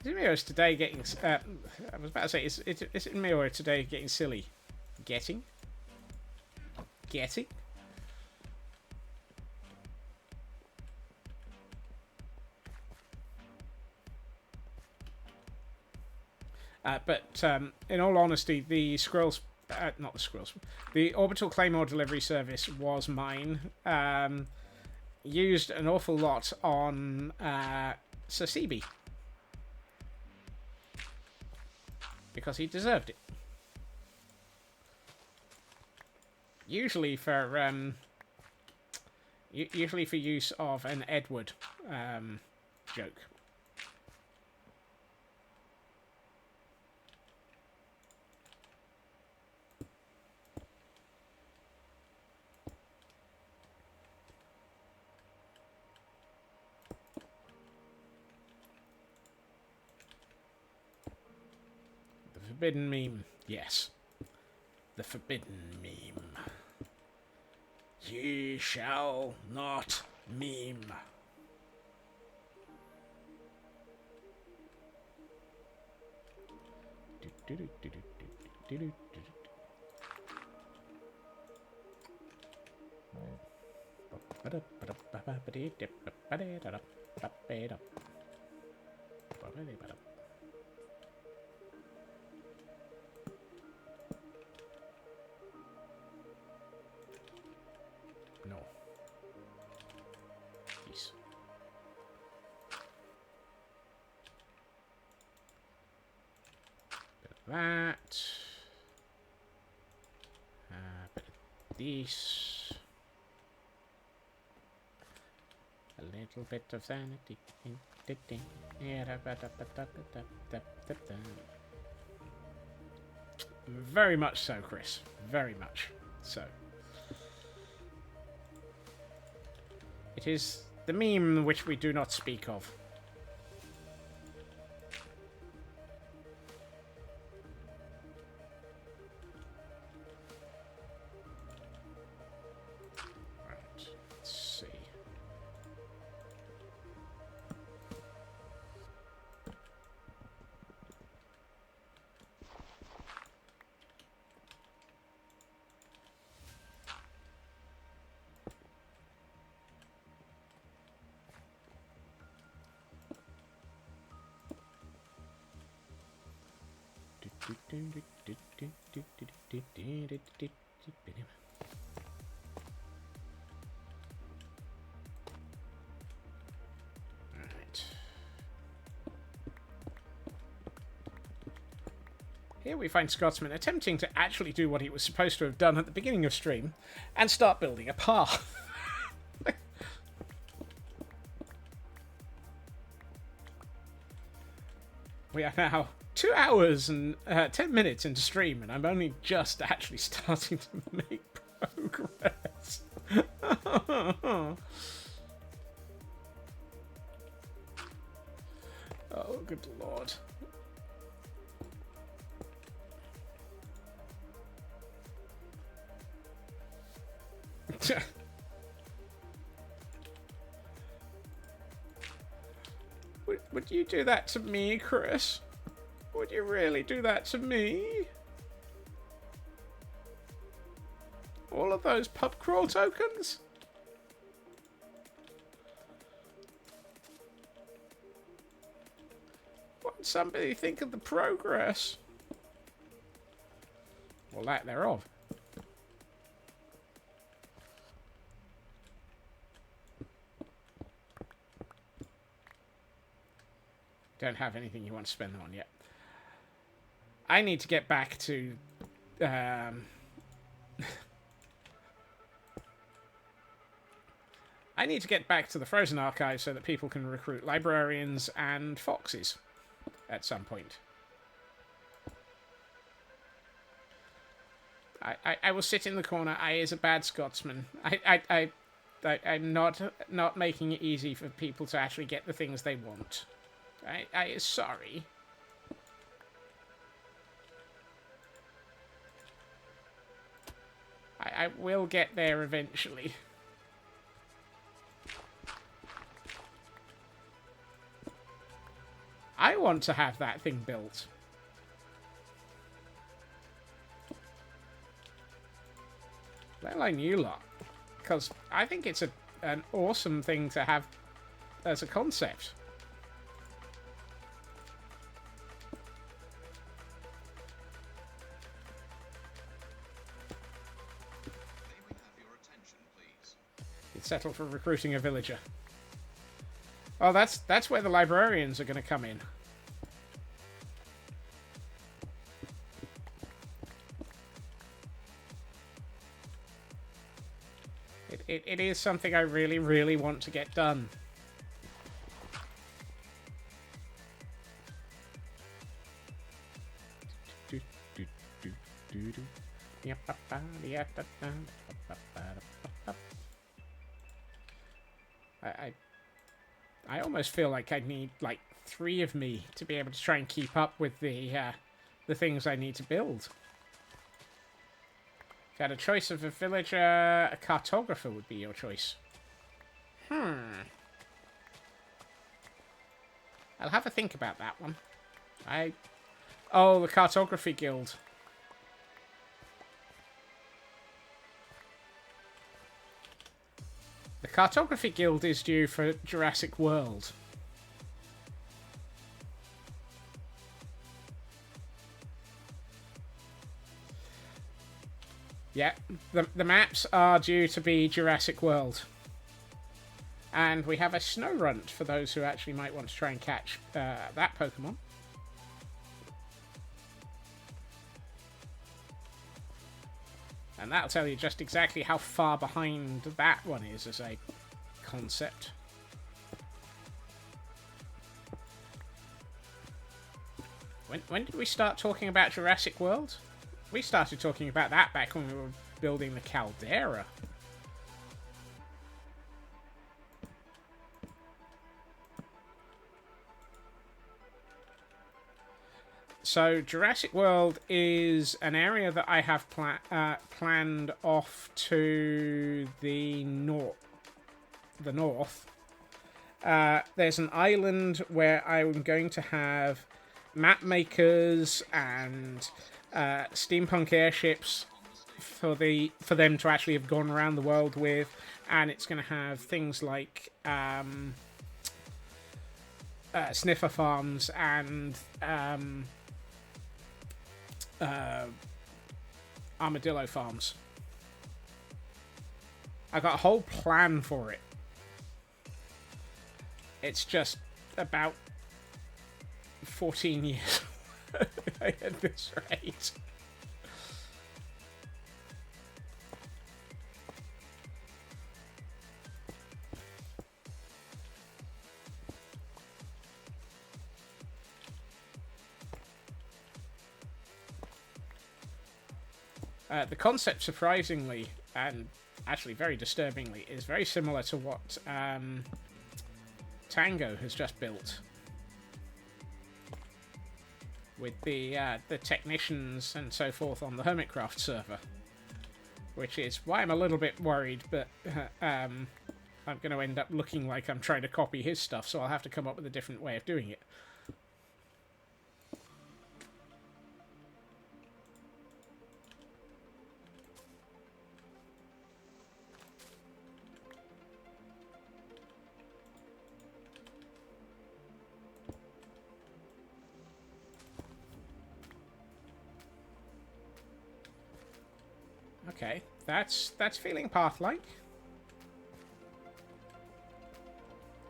Is it me or is today getting... I was about to say, is it me or today getting silly? Getting? But in all honesty, the squirrels... not the squirrels. The Orbital Claymore Delivery Service was mine. Used an awful lot on Sasibi. Because he deserved it. Usually for use of an Edward joke. Forbidden meme. Yes. The forbidden meme. Ye shall not meme. No. Peace. Bit of that. Bit of this. A little bit of sanity. Very much so, Chris. Very much so. It is the meme which we do not speak of. Right, let's see. Here we find Scotsman attempting to actually do what he was supposed to have done at the beginning of stream and start building a path. We are now 2 hours and 10 minutes into stream, and I'm only just actually starting to make progress. Oh, good lord. Would you do that to me, Chris? Would you really do that to me? All of those pub crawl tokens? What did somebody think of the progress? Well, lack thereof. Don't have anything you want to spend them on yet. I need to get back to I need to get back to the Frozen Archive so that people can recruit librarians and foxes at some point. I will sit in the corner. I is a bad Scotsman. I'm not making it easy for people to actually get the things they want. I is sorry. I will get there eventually. I want to have that thing built. Let alone you lot. Because I think it's an awesome thing to have as a concept. Settle for recruiting a villager. Oh, that's where the librarians are going to come in. It is something I really, really want to get done. I almost feel like I need like 3 of me to be able to try and keep up with the things I need to build. If you had a choice of a villager, a cartographer would be your choice. I'll have a think about that one. Oh, the cartography guild. The Cartography Guild is due for Jurassic World. Yeah, the maps are due to be Jurassic World. And we have a snow runt for those who actually might want to try and catch that Pokemon. And that'll tell you just exactly how far behind that one is as a concept. When did we start talking about Jurassic World? We started talking about that back when we were building the Caldera. So Jurassic World is an area that I have planned off to the north. There's an island where I'm going to have map makers and steampunk airships for them to actually have gone around the world with, and it's going to have things like sniffer farms and armadillo farms. I got a whole plan for it. It's just about 14 years die at this rate. The concept, surprisingly, and actually very disturbingly, is very similar to what Tango has just built. With the technicians and so forth on the Hermitcraft server. Which is why I'm a little bit worried, but I'm going to end up looking like I'm trying to copy his stuff, so I'll have to come up with a different way of doing it. Okay, that's feeling path-like.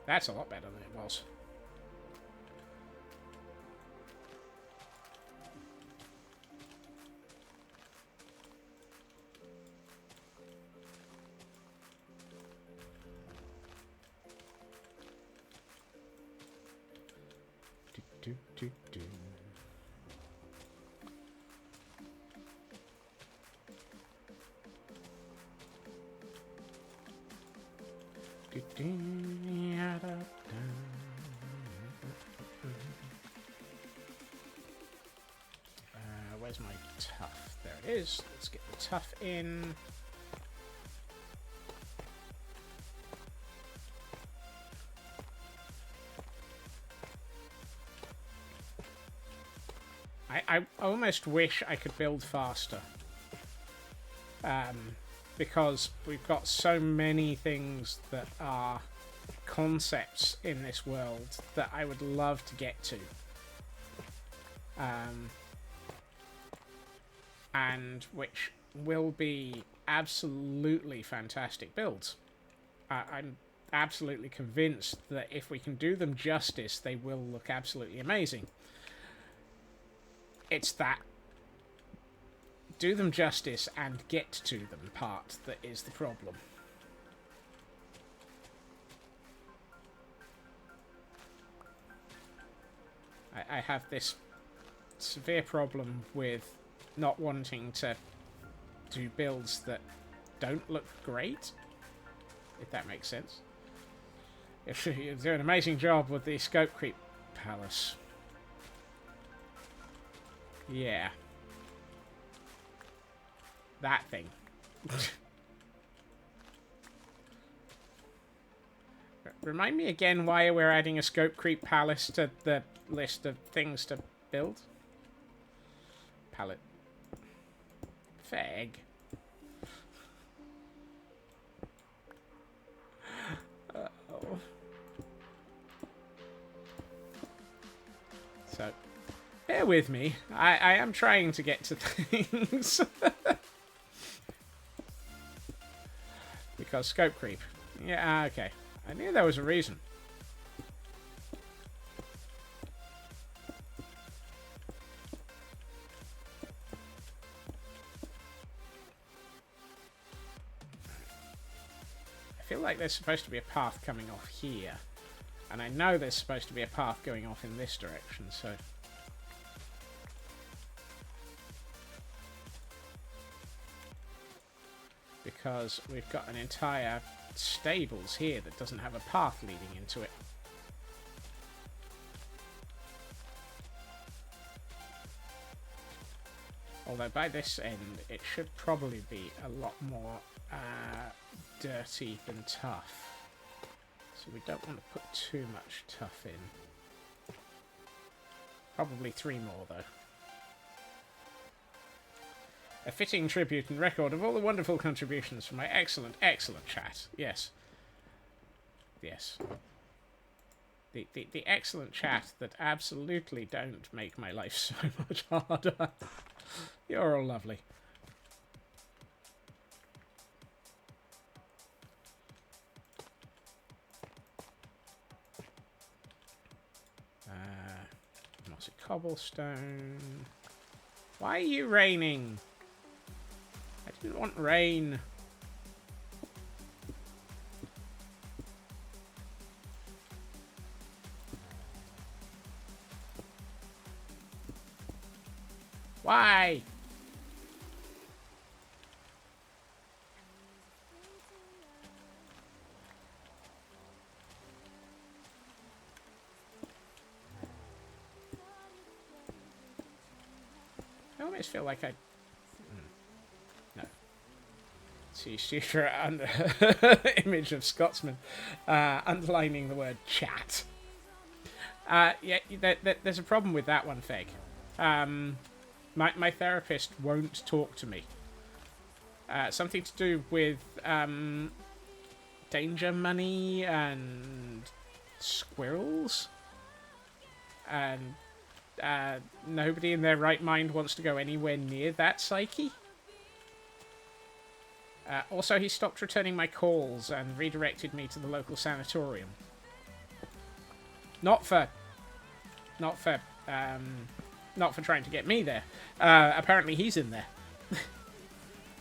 That's a lot better than it was. Do. Where's my tough? There it is. Let's get the tough in. I almost wish I could build faster. Because we've got so many things that are concepts in this world that I would love to get to. And which will be absolutely fantastic builds. I'm absolutely convinced that if we can do them justice, they will look absolutely amazing. It's that do them justice and get to them part that is the problem. I have this severe problem with not wanting to do builds that don't look great, if that makes sense. If you do an amazing job with the scope creep palace. Yeah. That thing. Remind me again why we're adding a scope creep palace to the list of things to build. Palette. Fag. Uh-oh. So, bear with me. I am trying to get to things. Because scope creep. Yeah, okay. I knew there was a reason. I feel like there's supposed to be a path coming off here. And I know there's supposed to be a path going off in this direction, so... Because we've got an entire stables here that doesn't have a path leading into it. Although by this end, it should probably be a lot more dirty than tough. So we don't want to put too much tough in. Probably 3 more, though. A fitting tribute and record of all the wonderful contributions from my excellent, excellent chat. Yes. Yes. The excellent chat that absolutely don't make my life so much harder. You're all lovely. Mossy cobblestone. Why are you raining? I didn't want rain. Why? I almost feel like I... No. See, Shooter under image of Scotsman, underlining the word chat. Yeah, there's a problem with that one, Feg. My therapist won't talk to me. Something to do with danger money and squirrels. And nobody in their right mind wants to go anywhere near that psyche. Also, he stopped returning my calls and redirected me to the local sanatorium. Not for trying to get me there. Apparently he's in there.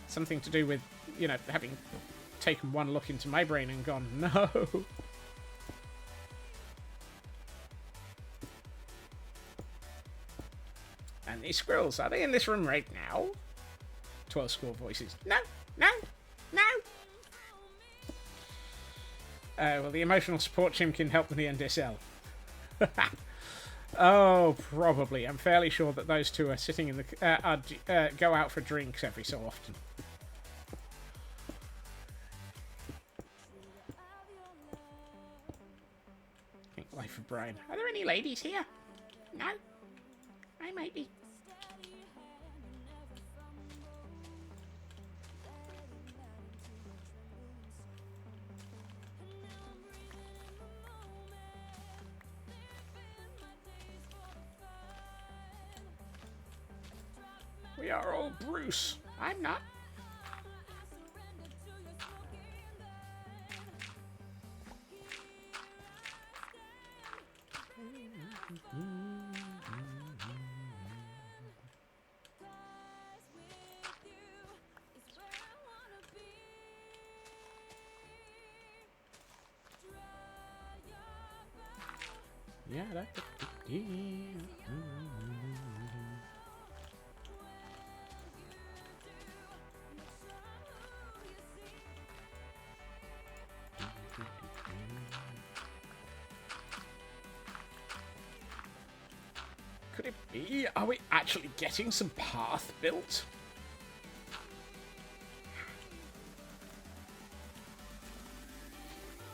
Something to do with, you know, having taken one look into my brain and gone, no. And these squirrels, are they in this room right now? 12 score voices. No, no, no. Well, the emotional support chim can help with the NDSL. Oh, probably. I'm fairly sure that those two are sitting in the... go out for drinks every so often. Think life of Brian. Are there any ladies here? No. I might be. We are all Bruce. I'm not. Yeah, could it be? Are we actually getting some path built?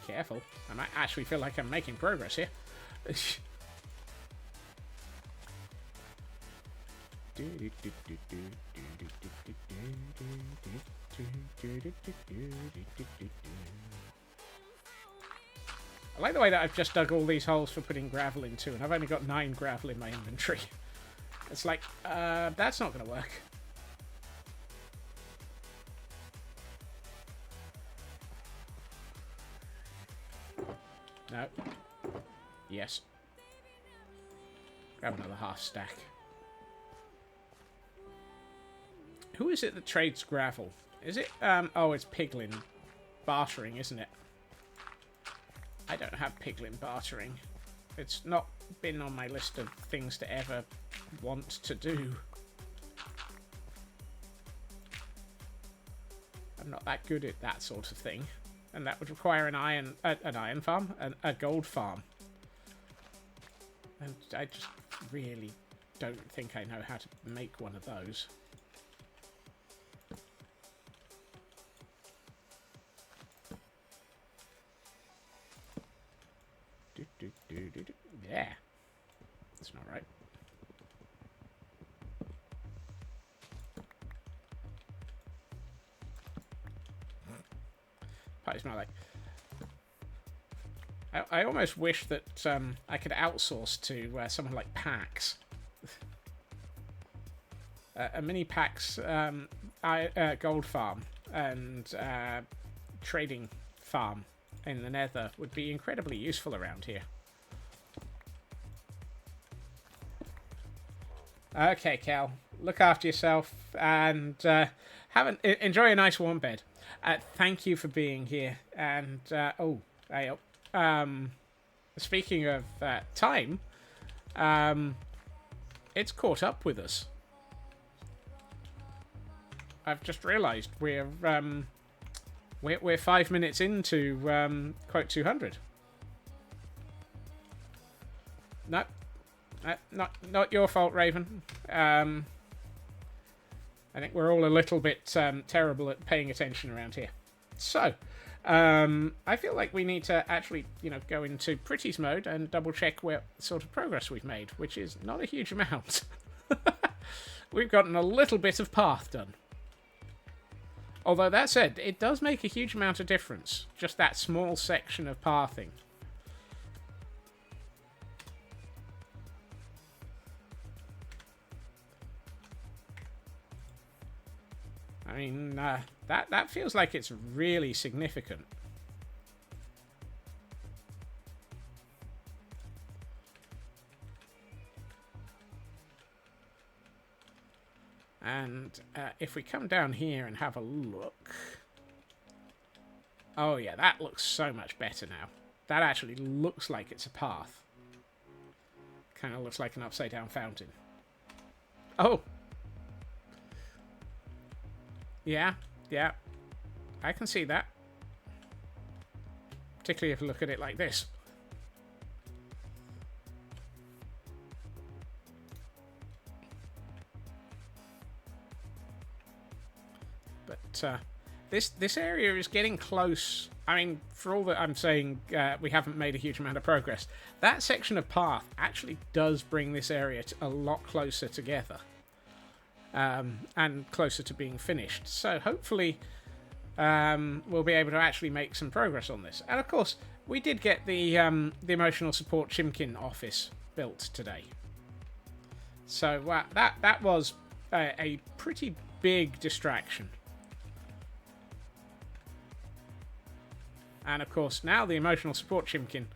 Careful. I might actually feel like I'm making progress here. I like the way that I've just dug all these holes for putting gravel into, and I've only got 9 gravel in my inventory. It's like, that's not going to work. No. Yes. Grab another half stack. Who is it that trades gravel? Is it, oh, it's Piglin bartering, isn't it? I don't have Piglin bartering. It's not been on my list of things to ever want to do. I'm not that good at that sort of thing. And that would require an iron farm, a gold farm. And I just really don't think I know how to make one of those. Yeah. That's not right. Probably smell like... I almost wish that I could outsource to someone like PAX. A mini PAX gold farm and trading farm in the Nether would be incredibly useful around here. Okay, Cal. look after yourself, and enjoy a nice warm bed. Thank you for being here. And speaking of time, it's caught up with us. I've just realised we're 5 minutes into quote 200. No, not your fault, Raven. I think we're all a little bit terrible at paying attention around here. So, I feel like we need to actually, go into Pretty's mode and double check what sort of progress we've made, which is not a huge amount. We've gotten a little bit of path done. Although that said, it does make a huge amount of difference, just that small section of pathing. I mean, that feels like it's really significant. And if we come down here and have a look... Oh yeah, that looks so much better now. That actually looks like it's a path. Kind of looks like an upside down fountain. Oh! Yeah. I can see that. Particularly if you look at it like this. But this area is getting close. I mean, for all that I'm saying, we haven't made a huge amount of progress. That section of path actually does bring this area a lot closer together. And closer to being finished. So hopefully we'll be able to actually make some progress on this. And of course, we did get the emotional support Chimkin office built today. So that was a pretty big distraction. And of course, now the emotional support Chimkin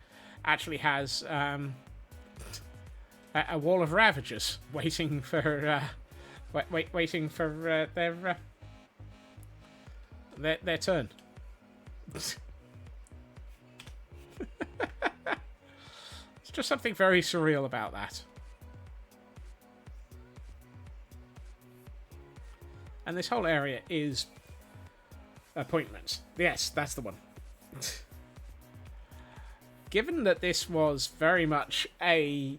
actually has a wall of Ravagers waiting for... waiting for their turn. It's just something very surreal about that. And this whole area is appointments. Yes, that's the one. Given that this was very much a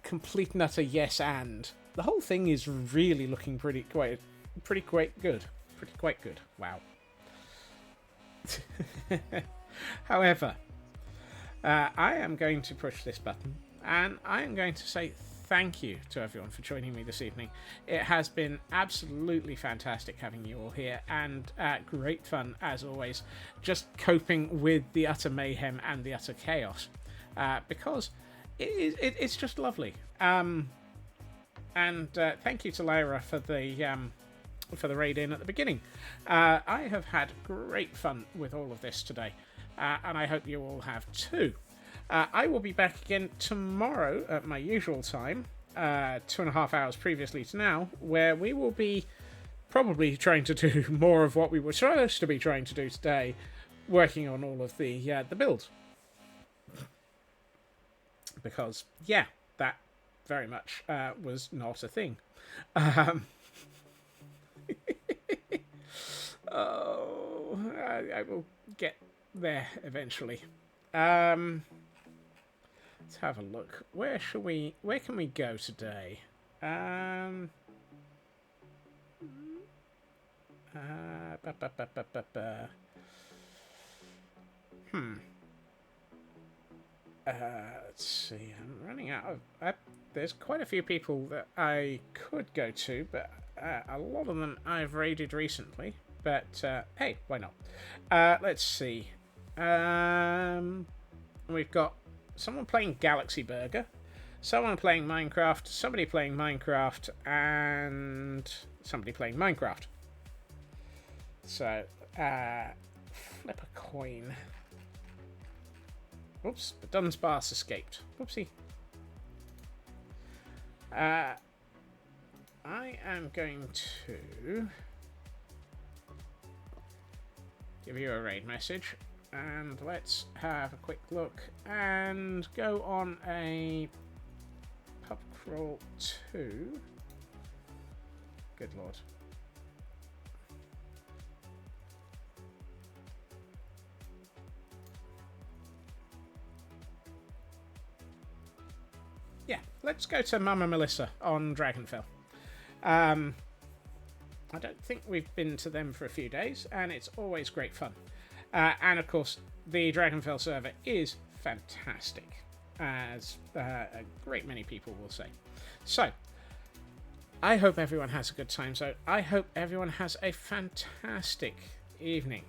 complete and utter yes and, the whole thing is really looking pretty quite good. Wow. However, I am going to push this button, and I am going to say thank you to everyone for joining me this evening. It has been absolutely fantastic having you all here, and great fun as always, just coping with the utter mayhem and the utter chaos, because it's just lovely. And thank you to Lyra for the raid in at the beginning. I have had great fun with all of this today, and I hope you all have too. I will be back again tomorrow at my usual time, 2.5 hours previously to now, where we will be probably trying to do more of what we were supposed to be trying to do today, working on all of the build. Because, yeah, that very much was not a thing. Oh, I will get there eventually. Let's have a look. Where can we go today? Let's see. I'm running out of... there's quite a few people that I could go to, but a lot of them I've raided recently. But, hey, why not? Let's see. We've got someone playing Galaxy Burger, someone playing Minecraft, somebody playing Minecraft, and somebody playing Minecraft. So, flip a coin. Oops, but Dunsparce escaped. Whoopsie. I am going to give you a raid message, and let's have a quick look and go on a pub crawl 2. Good lord. Yeah, let's go to Mama Melissa on Dragonfell. I don't think we've been to them for a few days, and it's always great fun. And of course, the Dragonfell server is fantastic, as a great many people will say. So, I hope everyone has a good time. So, I hope everyone has a fantastic evening.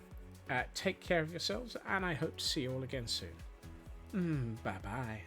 Take care of yourselves, and I hope to see you all again soon. Bye-bye.